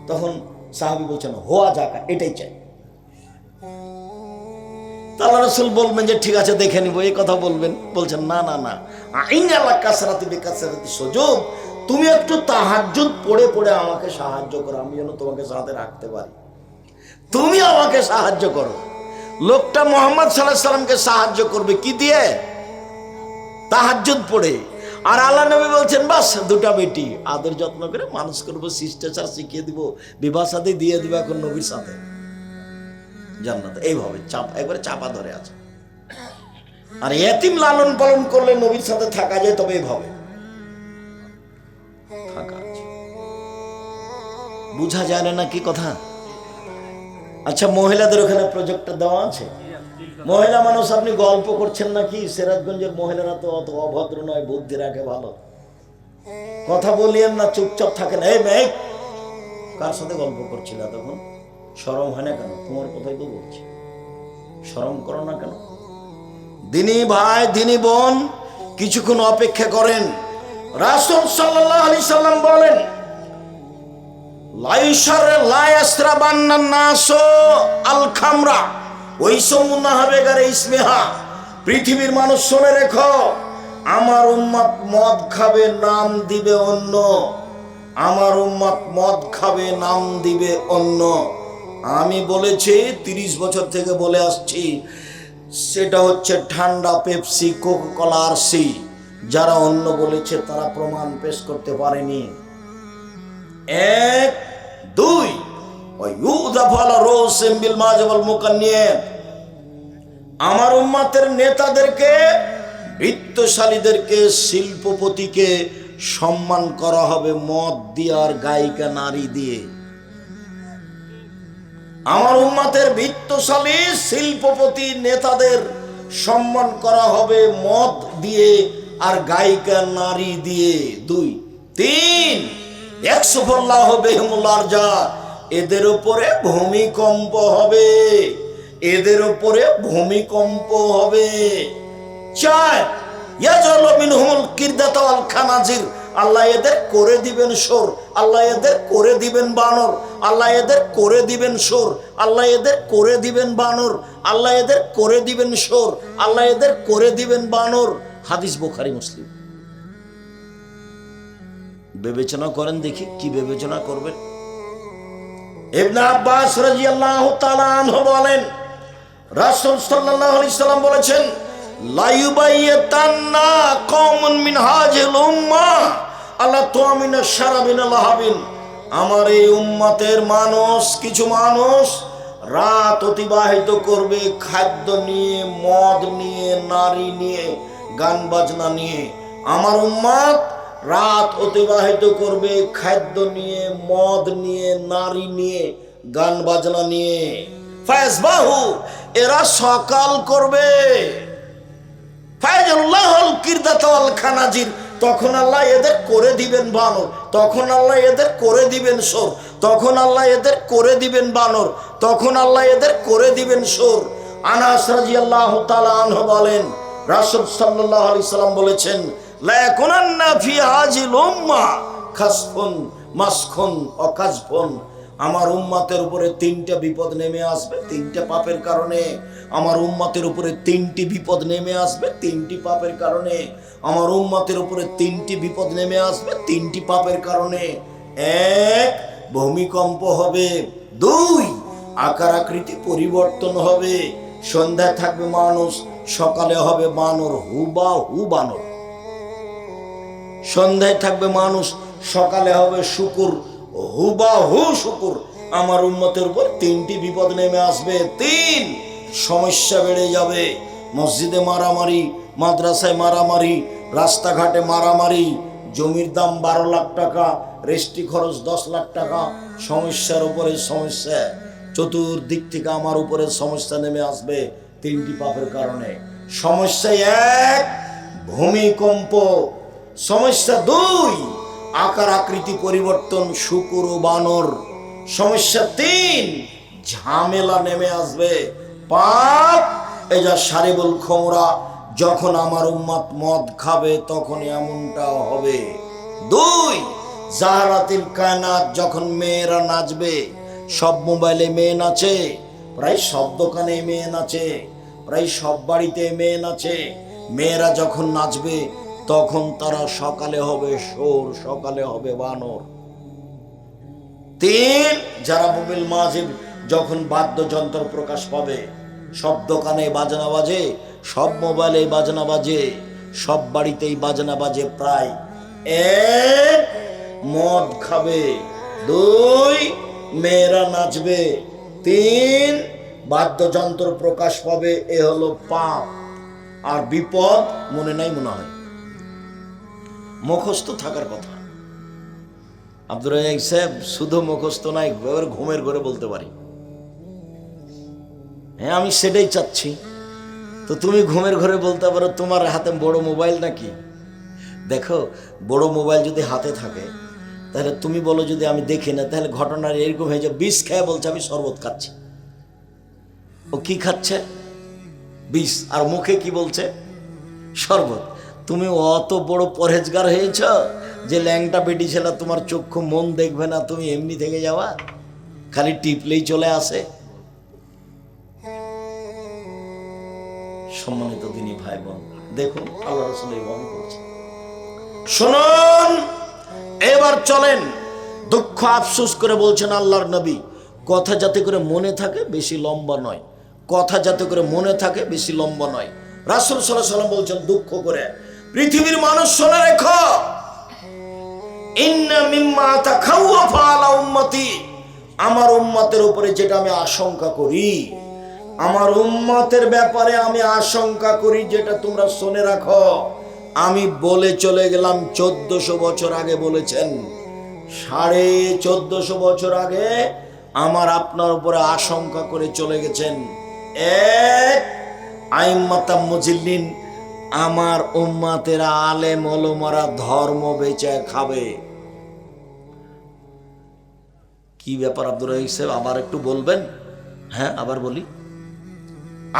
তখন সাহাবী বলছেন হোয়া যাকা, এটাই চাই। আল্লাহ রাসূল বলবেন যে ঠিক আছে দেখে নিব, এই কথা বলবেন। বলছেন না না না, আইন আলা কাসরাতি বিকাসরাতি সুজুদ, তুমি একটু তাহাজ্জুদ পড়ে পড়ে আমাকে সাহায্য করো, আমি যেন তোমাকে সাথে রাখতে পারি, তুমি আমাকে সাহায্য করো। লোকটা মুহাম্মদ সাল্লাল্লাহু আলাইহি সাল্লামকে সাহায্য করবে কি দিয়ে? তাহাজ্জুদ পড়ে। আর আল্লাহ নবী বলছেন বাস দুটা বেটি আদর যত্ন করে মানুষ করবো, শিষ্টাচার শিখিয়ে দিব, বিবাহ শাদী দিয়ে দিব এখন নবীর সাথে জান্নাতে। এইভাবে একবারে চাপা ধরে আছে। আর এতিম লালন পালন করলে নবীর সাথে থাকা যায়, তবে এইভাবে থাকা আছে। বুঝা যায় না কি কথা? আচ্ছা, মহিলাদের ওখানে প্রজেক্টটা দেওয়া আছে। মহিলা মানুষ আপনি গল্প করছেন নাকি? সিরাজগঞ্জের মহিলারা তো অত অভদ্র নয়, বুদ্ধি রাখে ভালো। কথা বলিয়েন না, চুপচাপ থাকেন। এই মেয়ে কার সাথে গল্প করছিল তখন? শরম হয় না কেন? তোমার কথাই তো বলছি, শরম করো না কেন? দিনী ভাই দিনী বোন কিছুক্ষণ অপেক্ষা করেন। রাসূল সাল্লাল্লাহু আলাইহি সাল্লাম বলেন লাইশার লা ইয়াসরাবান্নান নাসু আল খামরা ওয়াইসমুনা হাবেগারে ইসমিহা, পৃথিবীর মানুষ শুনে রেখো, আমার উম্মত মদ খাবে নাম দিবে অন্য, আমার উম্মত মদ খাবে নাম দিবে অন্য। আমি বলেছি 30 বছর থেকে বলে আসছি, সেটা হচ্ছে ঠান্ডা পেপসি, কোকাকোলা আর সি। যারা অন্য বলেছে তারা প্রমাণ পেশ করতে পারেনি। 1 2 আমার উম্মতের নেতাদেরকে, বৃত্তশালীদেরকে, শিল্পপতিকে সম্মান করা হবে মদ দিয়ে আর গায়িকা নারী দিয়ে। আমার উম্মতের বৃত্তশালী, শিল্পপতি, নেতাদের সম্মান করা হবে মদ দিয়ে আর গায়িকা নারী দিয়ে। 2 3 একসুফুল্লাহ বিহিমুল আরজা, এদের উপরে ভূমিকম্প হবে, এদের উপরে ভূমিকম্প হবে। 4 ইয়াজালু মিনহুল কিরদাতা ওয়াল খানাজির, আল্লাহ এদের করে দিবেন সোর, আল্লাহ এদের করে দিবেন বানর, আল্লাহ এদের করে দিবেন সোর, আল্লাহ এদের করে দিবেন বানর, আল্লাহ এদের করে দিবেন সোর, আল্লাহ এদের করে দিবেন বানর। হাদিস বুখারী মুসলিম। বিবেচনা করেন দেখি কি বিবেচনা করবেন। ইবনে আব্বাস রাদিয়াল্লাহু তাআলা আনহু বলেন রাসূল সাল্লাল্লাহু আলাইহি সাল্লাম বলেছেন লা ইউবাইয়াতান্না কওমুন মিন হাযিল উম্মাহ আলা তুমিনা শারাবিন লাহাবিন, আমার এই উম্মতের মানুষ, কিছু মানুষ রাত অতিবাহিত করবে খাদ্য নিয়ে, মদ নিয়ে, নারী নিয়ে, গান বাজনা নিয়ে। আমার উম্মত রাত অতিবাহিত করবে খাদ্য নিয়ে, মদ নিয়ে, নারী নিয়ে, গান বাজনা নিয়ে। ফায়াসবাহু, এরা সকাল করবে। ফায়াজুল্লাহুল কিরদাতা ওয়াল খানাজির, তখন আল্লাহ এদের করে দিবেন বানর, তখন আল্লাহ এদের করে দিবেন সোর, তখন আল্লাহ এদের করে দিবেন বানর, তখন আল্লাহ এদের করে দিবেন সোর। আনাস রাদিয়াল্লাহু তাআলা আনহু বলেন রাসূল সাল্লাল্লাহু আলাইহি সাল্লাম বলেছেন লা ইয়াকুনান্না ফি হাযিল উম্মাহ খাসফুন মাসখুন ওয়া কাযফুন, আমার উম্মতের উপরে 3টা বিপদ নেমে আসবে 3টা পাপের কারণে। আমার উম্মতের উপরে 3টি বিপদ নেমে আসবে 3টি পাপের কারণে। আমার উম্মতের উপরে 3টি বিপদ নেমে আসবে 3টি পাপের কারণে। 1 ভূমিকম্প হবে, 2 আকার আকৃতি পরিবর্তন হবে, সন্ধ্যায় থাকবে মানুষ, সকালে হবে বানর, হুবাহু বানর। সন্ধ্যায় থাকবে মানুষ, সকালে হবে শুকুর, হুবাহু শুকুর আমার উম্মতের উপর তিনটি বিপদ নেমে আসবে। তিন, সমস্যা বেড়ে যাবে। মসজিদে মারামারি, মাদ্রাসায় মারামারি, রাস্তাঘাটে মারামারি, জমির দাম 12 লাখ টাকা, রেস্টি খরচ 10 লাখ টাকা, সমস্যার উপরে সমস্যা, চতুর্দিক থেকে আমার উপরে সমস্যা নেমে আসবে তিনটি পাপের কারণে। সমস্যা এক, ভূমিকম্প। সমস্যা দুই, আকার আকৃতি পরিবর্তন, শুকুর ও বানর। সমস্যা তিন, ঝামেলা নেমে আসবে, পাপ। এই যা সারিবুল খমরা, যখন আমার উম্মত মদ খাবে তখন এমনটা হবে। দুই, জাহারাতিল কায়নাত, যখন মেয়েরা নাচবে। সব মোবাইলে মেয়ে নাচে, প্রায় সব দোকানে মেয়ে নাচে, প্রায় সব বাড়িতে মেয়ে নাচে। মেয়েরা যখন নাচবে তখন তারা সকালে হবে শোর, সকালে হবে বানর। তিন, যারা মোবিল মাজিব, যখন বাদ্যযন্ত্র প্রকাশ পাবে। সব দোকানে বাজনা বাজে, সব মোবাইলে বাজনা বাজে, সব বাড়িতেই বাজনা বাজে প্রায়। এক, মদ খাবে। দুই, মেয়েরা নাচবে। তিন, বাদ্যযন্ত্র প্রকাশ পাবে। এ হলো পাপ। আর বিপদ মনে নাই মনে হয়, মুখস্থ থাকার কথা। আব্দুর রাজ্জাক সাহেব শুধু মুখস্থ নাই, ঘুমের ঘরে বলতে পারি। হ্যাঁ, আমি সেটাই চাচ্ছি। তো তুমি ঘুমের ঘরে বলতে পারো, তোমার হাতে বড় মোবাইল নাকি? দেখো, বড় মোবাইল যদি হাতে থাকে তাহলে তুমি বলো যদি আমি দেখি না, তাহলে ঘটনা এরকম হয়ে যায়, বিষ খেয়ে বলছে আমি শরবত খাচ্ছি। ও কি খাচ্ছে? বিষ। আর মুখে কি বলছে? শরবত। তুমি অত বড় পরহেজগার হয়েছ যে ল্যাংটা বেটি ছেলে তোমার চক্ষু মন দেখবে না, তুমি এমনি থেকে যাওয়া, খালি টিপলেই চলে আসে। সম্মানিত দিনী ভাই বোন, দেখুন আল্লাহ রাসূল এইভাবে বলছেন। শুনুন, এবার চলেন। দুঃখ আফসোস করে বলছেন আল্লাহর নবী, কথা যাতে করে মনে থাকে, বেশি লম্বা নয়। কথা যাতে করে মনে থাকে, বেশি লম্বা নয়। রাসূল সাল্লাল্লাহু আলাইহি ওয়াসাল্লাম বলছেন দুঃখ করে, পৃথিবীর মানুষ শুনে রেখো, ইন্না মিম্মা তাখাওয়াফা আলা উম্মতি, আমার উম্মতের উপরে যেটা আমি আশঙ্কা করি, আমার উম্মতের ব্যাপারে আমি আশঙ্কা করি, যেটা তোমরা শুনে রাখো। আমি বলে চলে গেলাম 1400 বছর আগে বলেছেন, 1450 বছর আগে আমার আপনার উপরে আশঙ্কা করে চলে গেছেন। এক, আইম্মাতাম মুজিল্লিন, আমার উম্মতেরা আলেম ওলামারা ধর্ম বেচে খাবে। কি ব্যাপার আব্দুর রাজ্জাক সাহেব, আবার একটু বলবেন? হ্যাঁ, আবার বলি।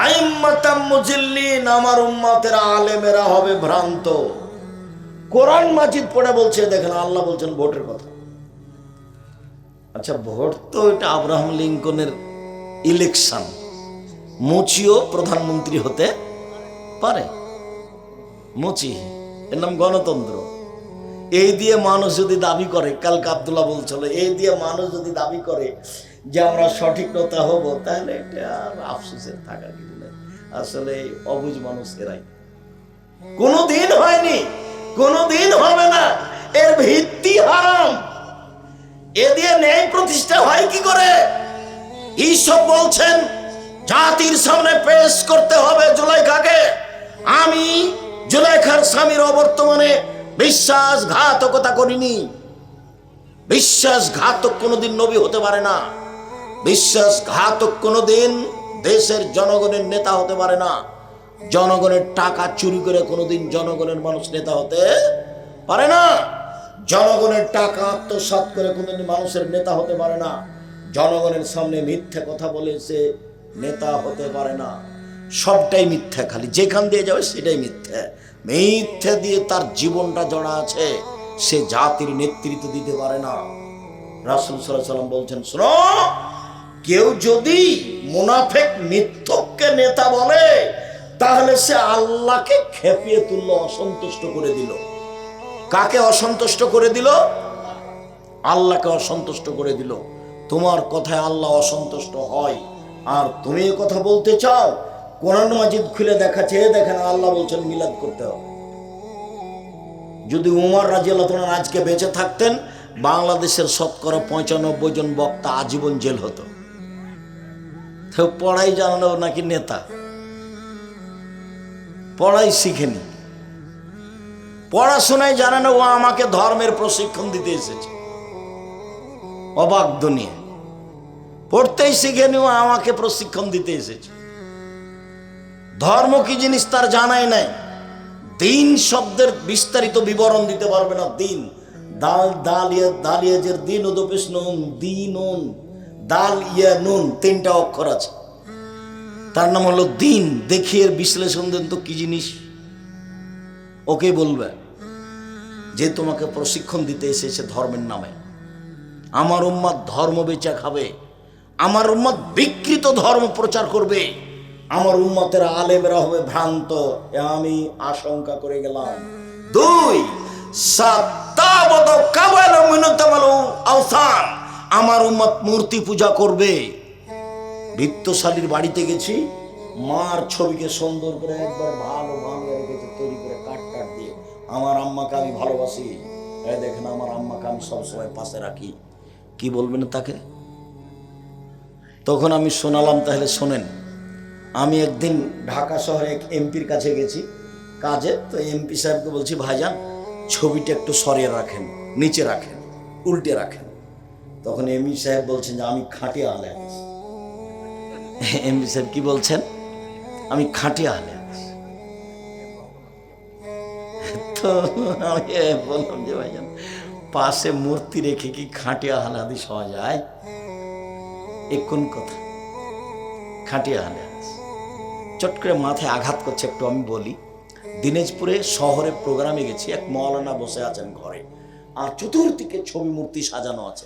আইম্মাতাম মুজিল্লিন, আমার উম্মতেরা আলেমেরা হবে ভ্রান্ত। কোরআন মাজিদ পড়ে বলছে, দেখেন আল্লাহ বলছেন ভোটের কথা। আচ্ছা, ভোট তো এটা আব্রাহাম লিঙ্কনের ইলেকশন, মুচিও প্রধানমন্ত্রী হতে পারে। মুচি, এর নাম গণতন্ত্র। এই দিয়ে মানুষ যদি দাবি করে, কালকে আব্দুল্লাহ বলছিল, এই দিয়ে মানুষ যদি দাবি করে যে আমরা সঠিক নেতা হব, তাহলে এটা আফসোসের থাকার কিছু নেই। আসলে অবুঝ মানুষ এরাই, কোনোদিন হয়নি, কোনোদিন হবে না। এর ভিত্তি হারাম। এ দিয়ে ন্যায় প্রতিষ্ঠা হয় কি করে? ঈশ্বর বলছেন জাতির সামনে পেশ করতে হবে জুলাইখাকে। আমি জুলাইখার স্বামীর অবর্তমানে বিশ্বাসঘাতকতা করিনি। বিশ্বাসঘাতক কোনোদিন নবী হতে পারে না। বিশ্বাসঘাতক কোনোদিন দেশের জনগণের নেতা হতে পারে না। জনগণের টাকা চুরি করে কোনোদিন জনগণের মানুষ নেতা হতে পারে না। জনগণের টাকা আত্মসাৎ করে কোনোদিন মানুষের নেতা হতে পারে না। জনগণের সামনে মিথ্যে কথা বলে সে নেতা হতে পারে না। সবটাই মিথ্যা, খালি যেখান দিয়ে যাবে সেটাই মিথ্যা। মিথ্যা দিয়ে তার জীবনটা জড়া আছে, সে জাতির নেতৃত্ব দিতে পারে না। রাসূল সাল্লাল্লাহু আলাইহি ওয়াসাল্লাম বলছেন, শোনো, কেউ যদি মুনাফিক মিথ্যককে নেতা বলে, তাহলে সে আল্লাহকে খেপিয়ে তুললো, অসন্তুষ্ট করে দিল। কাকে অসন্তুষ্ট করে দিল? আল্লাহকে অসন্তুষ্ট করে দিল। তোমার কথায় আল্লাহ অসন্তুষ্ট হয়, আর তুমি এই কথা বলতে চাও? কোরআন মাজিদ খুলে দেখাচ্ছে, দেখেন আল্লাহ বলছেন মিলাদ করতে হবে। যদি উমর রাদিয়াল্লাহু তাআলা আজকে বেঁচে থাকতেন, বাংলাদেশের শতকরা 95 জন বক্তা আজীবন জেল হতো। তো পড়াই জানানো নাকি নেতা, পড়াই শিখেনি, পড়াশোনায় জানে না, ও আমাকে ধর্মের প্রশিক্ষণ দিতে এসেছে। অবাক দুনিয়া, পড়তেই শিখেনি, ও আমাকে প্রশিক্ষণ দিতে এসেছে। ধর্ম কি জিনিস তার জানাই নাই। দিন শব্দের বিস্তারিত বিবরণ দিতে পারবে না। দিন, দাল দালিয়াজের দিন উদপেশ নুন, দিনুন, দাল ইয়া নুন, 3টা অক্ষর আছে, তার নাম হলো দিন। দেখিয়ে বিশ্লেষণ দেন তো কি জিনিস, ওকে বলবে যে তোমাকে প্রশিক্ষণ দিতে এসেছে ধর্মের নামে। আমার উম্মত ধর্ম বেচা খাবে, আমার উম্মত বিকৃত ধর্ম প্রচার করবে, আমার উম্মতের আলেমেরা হবে ভ্রান্ত, আমি আশঙ্কা করে গেলাম। 2, আমার উম্মত মূর্তি পূজা করবে। বৃত্তশালীর বাড়িতে গেছি, মার ছবিকে সুন্দর করে একবার ভালো ভাঙিয়ে রেখেছে তৈরি করে, কাট দিয়ে। আমার আম্মাকে আমি ভালোবাসি, দেখেন আমার আম্মাকে আমি সবসময় পাশে রাখি। কি বলবেন তাকে? তখন আমি শোনালাম, তাহলে শোনেন। আমি একদিন ঢাকা শহরে এক এমপির কাছে গেছি কাজে, তো এমপি সাহেবকে বলছি, ভাইজান ছবিটা একটু সরিয়ে রাখেন, নিচে রাখেন, উল্টে রাখেন। তখন এমপি সাহেব বলছেন যে আমি খাঁটি আহলে হাদিস। এমপি সাহেব কি বলছেন? আমি খাঁটি আহলে হাদিস। তো আমি বললাম যে ভাইজান পাশে মূর্তি রেখে কি খাঁটি আহলে হাদিস হওয়া যায়? এ কোন কথা? খাঁটি আহলে হাদিস চট করে মাথায় আঘাত করছে। একটু আমি বলি, দিনাজপুরে শহরে প্রোগ্রামে গেছি, এক মৌলানা বসে আছেন ঘরে, আর চতুর্দিকে ছবি মূর্তি সাজানো আছে।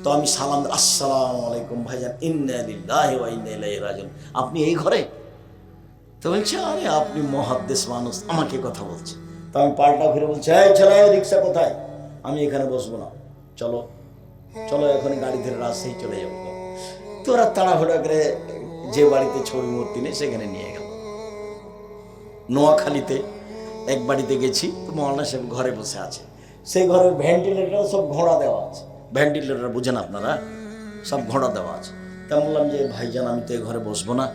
তো আমি সালাম, আসসালামু আলাইকুম ভাইজান, ইন্না লিল্লাহি ওয়া ইন্না ইলাইহি রাজিউন, আপনি এই ঘরে? তো বলছে, আরে আপনি মুহাদ্দিস মানুষ, আমাকে কথা বলছে। তো আমি পাল্টা ঘুরে বলছি, এই ছেলে, রিক্সা কোথায়? আমি এখানে বসবো না, চলো চলো এখন গাড়ি ধরে রাজশাহী চলে যাবো। তো ওরা তাড়াহুড়া করে যে বাড়িতে ছবি মূর্তি নেই সেখানে নিয়ে গেল। নোয়াখালীতে এক বাড়িতে গেছি, তো মৌলানা সাহেব ঘরে বসে আছে, সেই ঘরের ভেন্টিলেটার সব ঘোড়া দেওয়া আছে। ভেন্টিলেটার বুঝেন আপনারা, সব ঘোড়া দেওয়া আছে। তা বললাম যে ভাইজান আমি তো এই ঘরে বসবো না।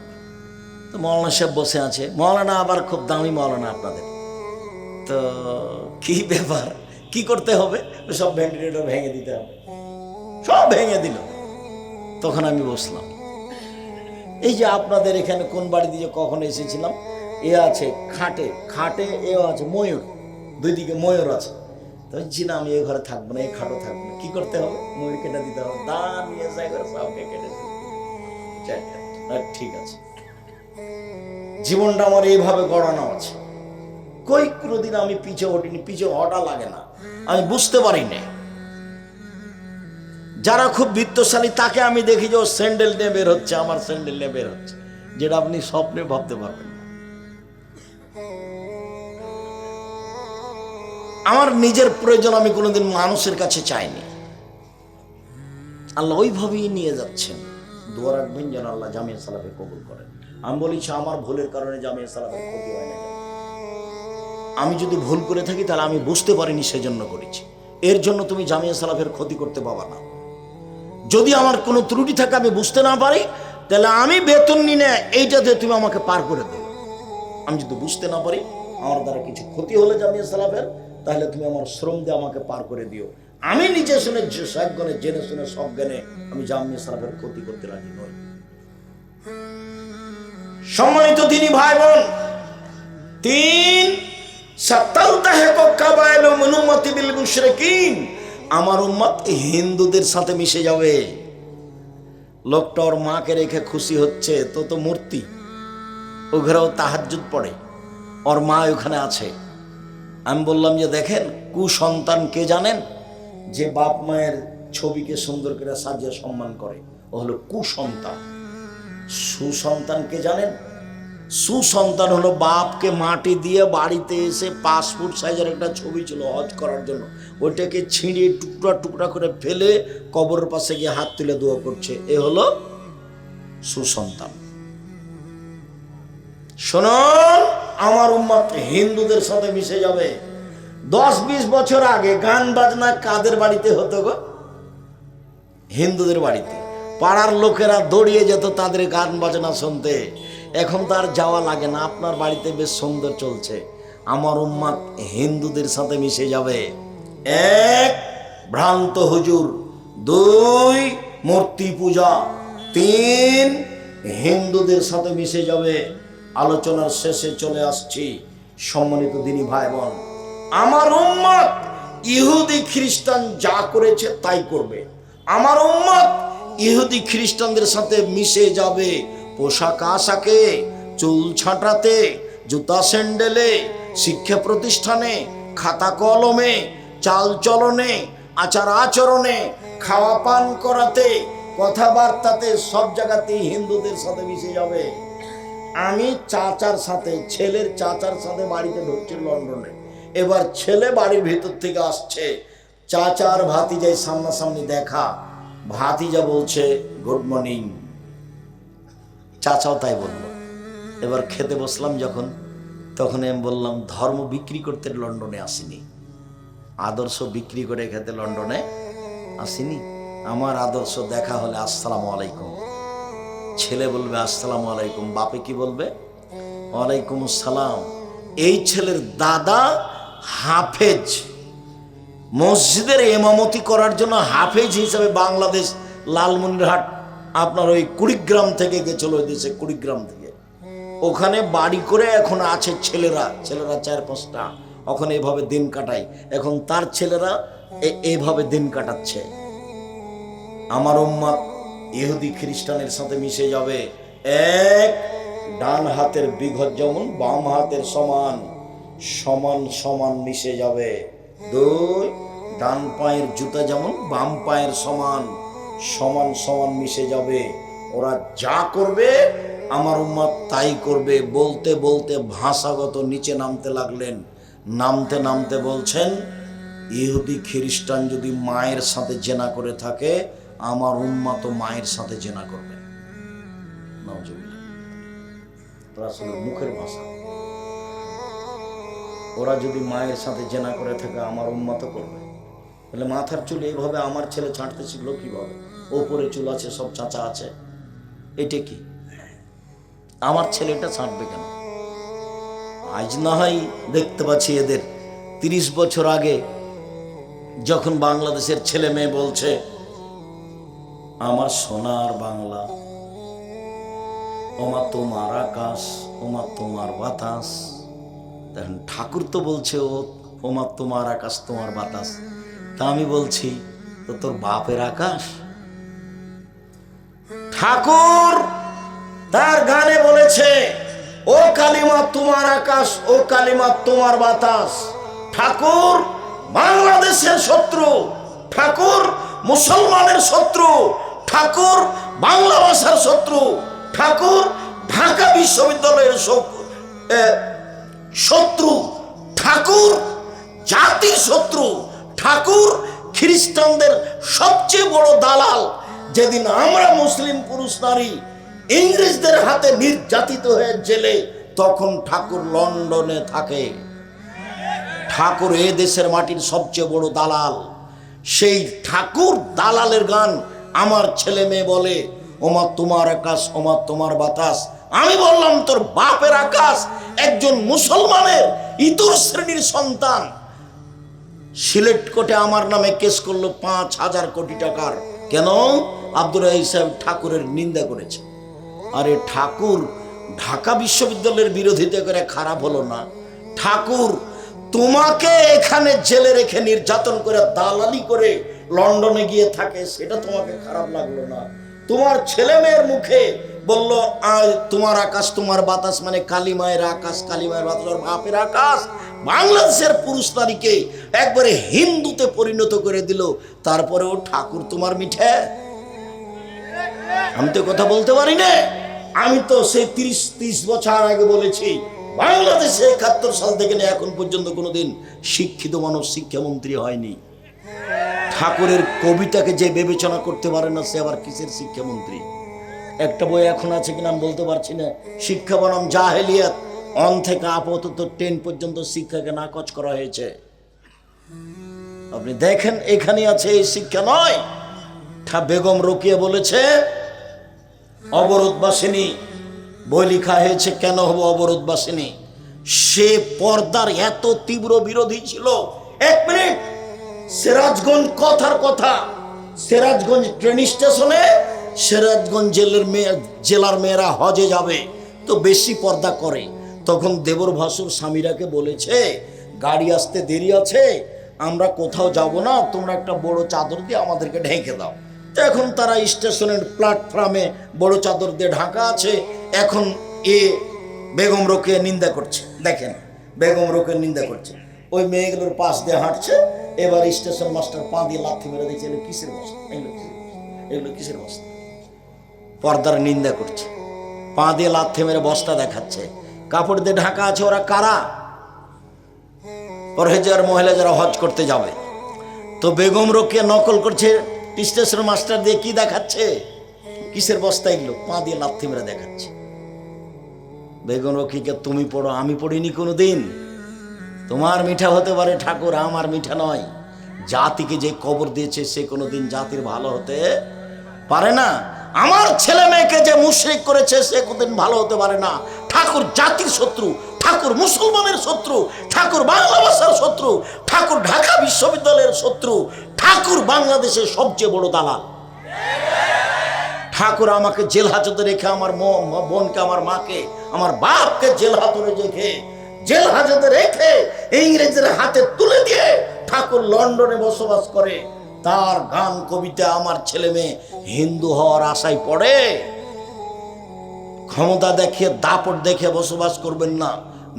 তো মৌলানা সাহেব বসে আছে, মৌলানা আবার খুব দামি মৌলানা আপনাদের। তো কি ব্যাপার, কি করতে হবে? সব ভেন্টিলেটর ভেঙে দিতে হবে। সব ভেঙে দিল। তখন আমি বসলাম, এই যে আপনাদের এখানে কোন বাড়ি দিয়ে কখন এসেছিলাম, এ আছে খাটে, খাটে এও আছে ময়ূর, 2 দিকে ময়ূর আছে। তো জি না, আমি এই ঘরে থাকবো না, এই খাটও থাকবো না। কি করতে হবে? ময়ূর কেটে দিতে হবে, দান নিয়ে যাই করে সবকে কেটে দিতে। ঠিক আছে, জীবনটা আমার এইভাবে গড়ানো আছে। কই কোনোদিন আমি পিছে হটিনি, পিছে হটা লাগে না, আমি বুঝতে পারি না। যারা খুব বিত্তশালী তাকে আমি দেখি যে ও স্যান্ডেল নিয়ে বের হচ্ছে, আমার স্যান্ডেল নিয়ে বের হচ্ছে, যেটা আপনি স্বপ্নে ভাবতে পারবেন না। আমার নিজের প্রয়োজন আমি কোনোদিন মানুষের কাছে চাইনি। আল্লাহ ওইভাবেই নিয়ে যাচ্ছেন। দোয়া রাখবেন যেন আল্লাহ জামিয়া সালাফে কবুল করেন। আমি বলেছি আমার ভুলের কারণে জামিয়া সালাফের ক্ষতি হয় না। আমি যদি ভুল করে থাকি তাহলে আমি বুঝতে পারিনি, সেজন্য করেছি। এর জন্য তুমি জামিয়া সালাফের ক্ষতি করতে পারবা না। যদি আমার কোনো ত্রুটি থাকে আমি বুঝতে না পারি, তাহলে আমি বেতন নিই না, এইটাতে তুমি আমাকে পার করে দেবে। আমি যদি বুঝতে না পারি, আমার দ্বারা কিছু ক্ষতি হলে জামিয়া সালাফের, তাহলে তুমি আমার শ্রম দিয়ে আমাকে পার করে দিও। আমি নিজে শুনে সজ্ঞানে জেনে শুনে সজ্ঞানে আমি জামিয়া সালাফের ক্ষতি করতে রাজি নই। সম্মানিত দিনী ভাই বোন, 3 আমার উম্মত হিন্দুদের সাথে মিশে যাবে। লোকটা ওর মাকে রেখে খুশি হচ্ছে, তো মূর্তি, ও ঘরেও তাহাজ্জুদ পড়ে, ওর মা ওখানে আছে। আমি বললাম যে দেখেন, কুসন্তান কে জানেন? যে বাপ মায়ের ছবিকে সুন্দর করে সাজিয়ে সম্মান করে, ও হলো কুসন্তান। সুসন্তান কে জানেন? সুসন্তান হলো বাপকে মাটি দিয়ে বাড়িতে এসে পাসপোর্ট সাইজের একটা ছবি ছিল হজ করার জন্য, ওইটাকে ছিঁড়ে টুকরা টুকরা করে ফেলে কবরের পাশে গিয়ে হাত তুলে দোয়া করছে, এ হলো সুসন্তান। শুনুন, আমার উম্মত হিন্দুদের সাথে মিশে যাবে। 10-20 বছর আগে গান বাজনা কাদের বাড়িতে হতো গো? হিন্দুদের বাড়িতে। পাড়ার লোকেরা দৌড়িয়ে যেত তাদের গান বাজনা শুনতে। এখন তার যাওয়া লাগে না, আপনার বাড়িতে বেশ সুন্দর চলছে। আমার উম্মাত হিন্দুদের সাথে মিশে যাবে। এক, ভ্রান্ত হুজুর। দুই, মূর্তি পূজা। তিন, হিন্দুদের সাথে মিশে যাবে। আলোচনার শেষে চলে আসছি। সম্মানিত দিনী ভাই বোন, আমার উম্মত ইহুদি খ্রিস্টান যা করেছে তাই করবে। আমার উম্মত ইহুদি খ্রিস্টানদের সাথে মিশে যাবে। পোশাক আশাকে, চুল ছাঁটাতে, জুতা স্যান্ডেলে, শিক্ষা প্রতিষ্ঠানে, খাতা কলমে, চাল চলনে, আচার আচরণে, খাওয়া পান করাতে, কথাবার্তাতে, সব জায়গাতেই হিন্দুদের সাথে মিশে যাবে। আমি চাচার সাথে, ছেলের চাচার সাথে বাড়িতে ঢুকছি লন্ডনে। এবার ছেলে বাড়ির ভিতর থেকে আসছে, চাচার ভাতিজাই সামনাসামনি দেখা। ভাতিজা বলছে গুড মর্নিং, চাচাও তাই বলল। এবার খেতে বসলাম যখন, তখন আমি বললাম ধর্ম বিক্রি করতে লন্ডনে আসিনি, আদর্শ বিক্রি করে খেতে লন্ডনে আসিনি। আমার আদর্শ দেখা হলে আসসালামু আলাইকুম। ছেলে বলবে আসসালামু আলাইকুম, বাপে কি বলবে? ওয়ালাইকুম আসসালাম। এই ছেলের দাদা হাফেজ, মসজিদের ইমামতি করার জন্য হাফেজ হিসাবে বাংলাদেশ লালমনিরহাট আপনার ওই কুড়িগ্রাম থেকে গেছিল, ওই দেশে কুড়িগ্রাম থেকে। ওখানে বাড়ি করে এখন আছে ছেলেরা 4-5টা, ওখানে এভাবে দিন কাটায়। এখন তার ছেলেরা এইভাবে দিন কাটাচ্ছে। আমার উম্মত ইহুদি খ্রিস্টানের সাথে মিশে যাবে। এক, ডান হাতের বিঘত যেমন বাম হাতের সমান, সমান সমান মিশে যাবে। দুই, ডান পায়ের জুতা যেমন বাম পায়ের সমান, সমান সমান মিশে যাবে। ওরা যা করবে আমার উম্মত তাই করবে। বলতে বলতে ভাষাগত নিচে নামতে লাগলেন। নামতে নামতে বলছেন ইহুদি খ্রিস্টান যদি মায়ের সাথে জেনা করে থাকে, আমার উম্মত মায়ের সাথে জেনা করবে। আসলে মুখের ভাষা। ওরা যদি মায়ের সাথে জেনা করে থাকে, আমার উম্মত করবে। তাহলে মাথার চুল এইভাবে আমার ছেলে ছাঁটতে শিখলো কিভাবে? ওপরে চুল আছে, সব চাচা আছে, এটা কি? আমার ছেলেটা ছাঁটবে কেন? আজ না হয় দেখতে পাচ্ছি এদের 30 বছর আগে যখন বাংলাদেশের ছেলে মেয়ে বলছে আমার সোনার বাংলা, ওমা তোমার আকাশ, ওমা তোমার বাতাস। দেখেন ঠাকুর তো বলছে ওমা তোমার আকাশ তোমার বাতাস, তা আমি বলছি তো তোর বাপের আকাশ। ঠাকুর তার গানে বলেছে ও কালিমা তোমার আকাশ, ও কালিমা তোমার বাতাস। ঠাকুর বাংলাদেশের শত্রু, ঠাকুর মুসলমানের শত্রু, ঠাকুর বাংলা ভাষার শত্রু, ঠাকুর ঢাকা বিশ্ববিদ্যালয়ের শত্রু, ঠাকুর জাতির শত্রু, ঠাকুর খ্রিস্টানদের সবচেয়ে বড় দালাল। যেদিন আমরা মুসলিম পুরুষ নারী ইংরেজদের হাতে নির্যাতিত হয়ে জেলে, তখন ঠাকুর লন্ডনে থাকে। ঠাকুর এ দেশের মাটির সবচেয়ে বড় দালাল। সেই ঠাকুর দালালের গান আমার ছেলে মেয়ে বলে ওমা তোমার আকাশ, ওমা তোমার বাতাস। আমি বললাম তোর বাপের আকাশ। একজন মুসলমানের ইতর শ্রেণীর সন্তান সিলেট কোর্টে আমার নামে কেস করলো 5,000 কোটি টাকার। কেন? আব্দুর রাহিম সাহেব ঠাকুরের নিন্দা করেছে। আরে ঠাকুর ঢাকা বিশ্ববিদ্যালয়ের বিরোধিতা করে খারাপ হলো না? ঠাকুর তোমাকে এখানে জেলে রেখে নির্যাতন করে দালালি করে লন্ডনে গিয়ে থাকে, সেটা তোমাকে খারাপ লাগলো না? তোমার ছেলে মেয়ের মুখে বললো তোমার আকাশ তোমার বাতাস, মানে কালিমায়ের আকাশ, কালিমায়ের বাতাস, ওর বাপের আকাশ। বাংলাদেশের পুরুষ নারীকে একবারে হিন্দুতে পরিণত করে দিল। তারপরেও ঠাকুর তোমার মিঠে। আমি তো কথা বলতে পারি না। আমি তো সেই 30 বছর আগে বলেছি বাংলাদেশে 71 সাল থেকে এখন পর্যন্ত কোনোদিন শিক্ষিত মানুষ শিক্ষামন্ত্রী হয়নি। ঠাকুরের কবিতাকে যে বিবেচনা করতে পারে না, সে আবার কিসের শিক্ষামন্ত্রী? একটা বই এখন আছে কিনা আমি বলতে পারছি না, শিক্ষা বনাম জাহেলিয়াত। 1 থেকে আপাতত 10 পর্যন্ত শিক্ষাকে নাকচ করা হয়েছে। আপনি দেখেন এখানে আছে, এই শিক্ষা নয়। বেগম রোকেয়া বলেছে অবরোধবাসিনী, বই লেখা হয়েছে কেন হব অবরোধবাসিনী। সে পর্দার এত তীব্র বিরোধী ছিল। 1 মিনিট, সিরাজগঞ্জ কথার কথা, সিরাজগঞ্জ ট্রেন স্টেশনে সিরাজগঞ্জ জেলার মেয়েরা হজে যাবে তো বেশি পর্দা করে। তখন দেবর ভাসুর স্বামীরাকে বলেছে গাড়ি আসতে দেরি আছে, আমরা কোথাও যাব না, তোমরা একটা বড় চাদর দিয়ে আমাদেরকে ঢেকে দাও। তো এখন তারা স্টেশনের প্ল্যাটফর্মে বড় চাদর দিয়ে ঢাকা আছে। এখন বেগম রোকেয়া নিন্দা করছে, দেখেন বেগম রোকেয়া নিন্দা করছে, ওই মেয়েগুলোর পাশ দিয়ে হাঁটছে। এবার স্টেশন মাস্টার পা দিয়ে লাথি মেরে দিচ্ছে, এগুলো কিসের বস্তা, এগুলো কিসের বস্তা। পর্দার নিন্দা করছে, পা দিয়ে লাথি মেরে বস্তা দেখাচ্ছে। কাপড় দিয়ে ঢাকা আছে, ওরা কারা? পরহেজার মহিলা যারা হজ করতে যাবে। তো বেগম রোকেয়া নকল করছে, স্টেশন মাস্টার দিয়ে কি দেখাচ্ছে, কিসের বস্তা এগুলো, পা দিয়ে লাথি মেরে দেখাচ্ছে। বেগম রোকেয়াকে তুমি পড়ো, আমি পড়িনি কোনোদিন। তোমার মিঠা হতে পারে ঠাকুর, আমার মিঠা নয়। জাতিকে যে কবর দিয়েছে সে কোনোদিন জাতির ভালো হতে পারে না। আমার ছেলে মেয়েকে যে মুশরিক করেছে সে কোনোদিন ভালো হতে পারে না। ঠাকুর জাতির শত্রু, ঠাকুর মুসলমানের শত্রু, ঠাকুর বাংলা ভাষার শত্রু, ঠাকুর ঢাকা বিশ্ববিদ্যালয়ের শত্রু, ঠাকুর বাংলাদেশের সবচেয়ে বড় দালাল। ঠাকুর আমাকে জেল হাজতে রেখে, আমার বোনকে, আমার মাকে, আমার বাপকে জেল হাজতে রেখে ইংরেজের হাতে তুলে দিয়ে ঠাকুর লন্ডনে বসবাস করে। তার গান কবিতা আমার ছেলে মেয়ে হিন্দু হওয়ার আশায় পড়ে। ক্ষমতা দেখে, দাপট দেখে বসবাস করবেন না।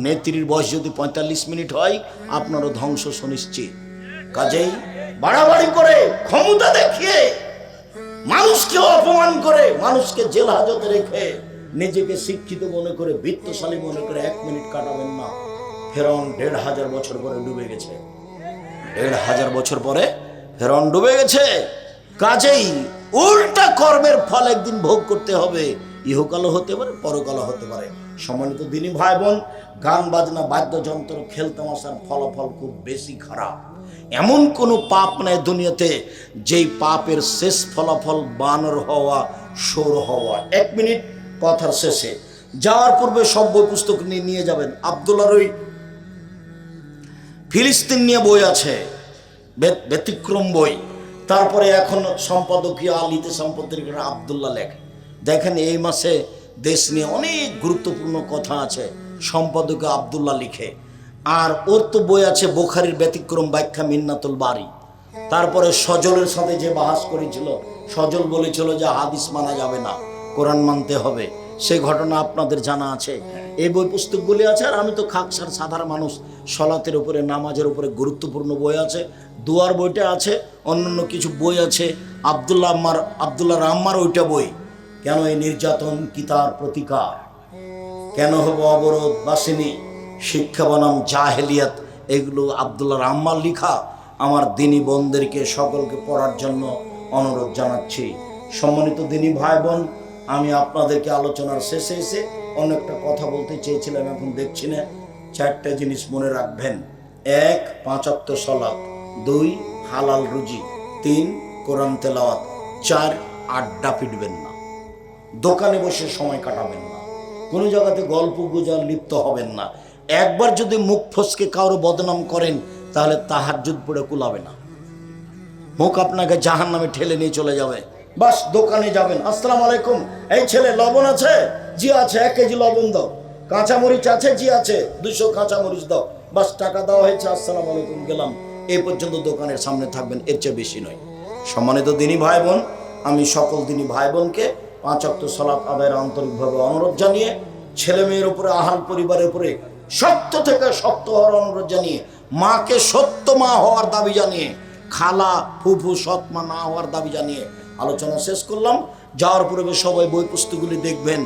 নেত্রীর বয়স যদি 45 মিনিট হয়, আপনারও ধ্বংস সুনিশ্চিত। কাজেই বাড়াবাড়ি করে, ক্ষমতা দেখিয়ে, মানুষকে অপমান করে, মানুষকে জেল হাজতে রেখে নিজেকে শিক্ষিত মনে করে, বিত্তশালী মনে করে 1 মিনিট কাটাবেন না। ফেরাউন 1500 বছর পরে ডুবে গেছে। 1500 বছর পরে ফেরাউন ডুবে গেছে। কাজেই উল্টা কর্মের ফল একদিন ভোগ করতে হবে। ইহকালও হতে পারে, পরকালও হতে পারে। সম্মানিত দিনী ভাই বোন, গান বাজনা, বাদ্যযন্ত্র, খেলতামাশার ফলাফল খুব বেশি খারাপ। এমন কোনো পাপ নাই দুনিয়াতে যেই পাপের শেষ ফলাফল বানর হওয়া, সোর হওয়া। 1 মিনিট, কথার শেষে যাওয়ার পূর্বে সব বই পুস্তক নিয়ে যাবেন। আব্দুল্লাহর ওই ফিলিস্তিন নিয়ে বই আছে, ব্যতিক্রম বই। তারপরে এখন সম্পাদকীয় আলিতে সম্পত্তির আব্দুল্লাহ লেখে। দেখেন এই মাসে দেশ নিয়ে অনেক গুরুত্বপূর্ণ কথা আছে, সম্পাদকীয় আব্দুল্লাহ লিখে। আর ওর তো বই আছে বুখারীর ব্যতিক্রম ব্যাখ্যা মিন্নাতুল বারী। তারপরে সজলের সাথে যে বাহাস করেছিল, সজল বলেছিল যে হাদিস মানা যাবে না, কোরআন মানতে হবে। সেই ঘটনা আপনাদের জানা আছে। এই বই পুস্তকগুলি আছে। আর আমি তো খাকসার সাধারণ মানুষ, সলাতের উপরে, নামাজের উপরে গুরুত্বপূর্ণ বই আছে। দুয়ার বইটা আছে, অন্যান্য কিছু বই আছে। আব্দুল্লাহ রাম্মার ওইটা বই, কেন এই নির্যাতন কি তার প্রতিকার, কেন হব অবরোধ বাসিনী, শিক্ষা বনাম জাহেলিয়াত, এগুলো আব্দুল্লাহ রাম্মার লিখা। আমার দিনী বোনদেরকে সকলকে পড়ার জন্য অনুরোধ জানাচ্ছি। সম্মানিত দিনী ভাই বোন, আমি আপনাদেরকে আলোচনার শেষে এসে অনেকটা কথা বলতে চেয়েছিলাম, এখন দেখছি না। 4টা জিনিস মনে রাখবেন। 1, 5 ওয়াক্ত সালাত, 2, হালাল রুজি, 3, কোরআন তেলাওয়াত, 4, আড্ডা পিটবেন না, দোকানে বসে সময় কাটাবেন না, কোনো জায়গাতে গল্প গুজব লিপ্ত হবেন না। একবার যদি মুখ ফসকে কারো বদনাম করেন তাহলে তাহাজ্জুদ পড়ে কুলাবে না, মুখ আপনাকে জাহান্নামে ঠেলে নিয়ে চলে যাবে। বাস দোকানে যাবেন, আসসালামু আলাইকুম, এই ছেলে লবণ আছে? জি আছে, 1 কেজি লবণ দাও। কাঁচামরিচ আছে? জি আছে, 200 কাঁচামরিচ দাও। বাস টাকা দেওয়া হয়েছে, আসসালামু আলাইকুম, গেলাম। এই পর্যন্ত দোকানের সামনে থাকবেন, এর চেয়ে বেশি নয়। সম্মানিত দিনী ভাই বোন, আমি সকল দিনী ভাই বোনকে 5 ওয়াক্ত সালাত আদায়ের আন্তরিকভাবে অনুরোধ জানিয়ে, ছেলে মেয়ের উপরে, আহাল পরিবারের উপরে সত্য থেকে শক্ত হওয়ার অনুরোধ জানিয়ে, মাকে সত্য মা হওয়ার দাবি জানিয়ে, খালা ফুফু সৎ মা না হওয়ার দাবি জানিয়ে আলোচনা শেষ করলাম। যাওয়ার পূর্বে সবাই বই পুস্তকগুলি দেখবেন।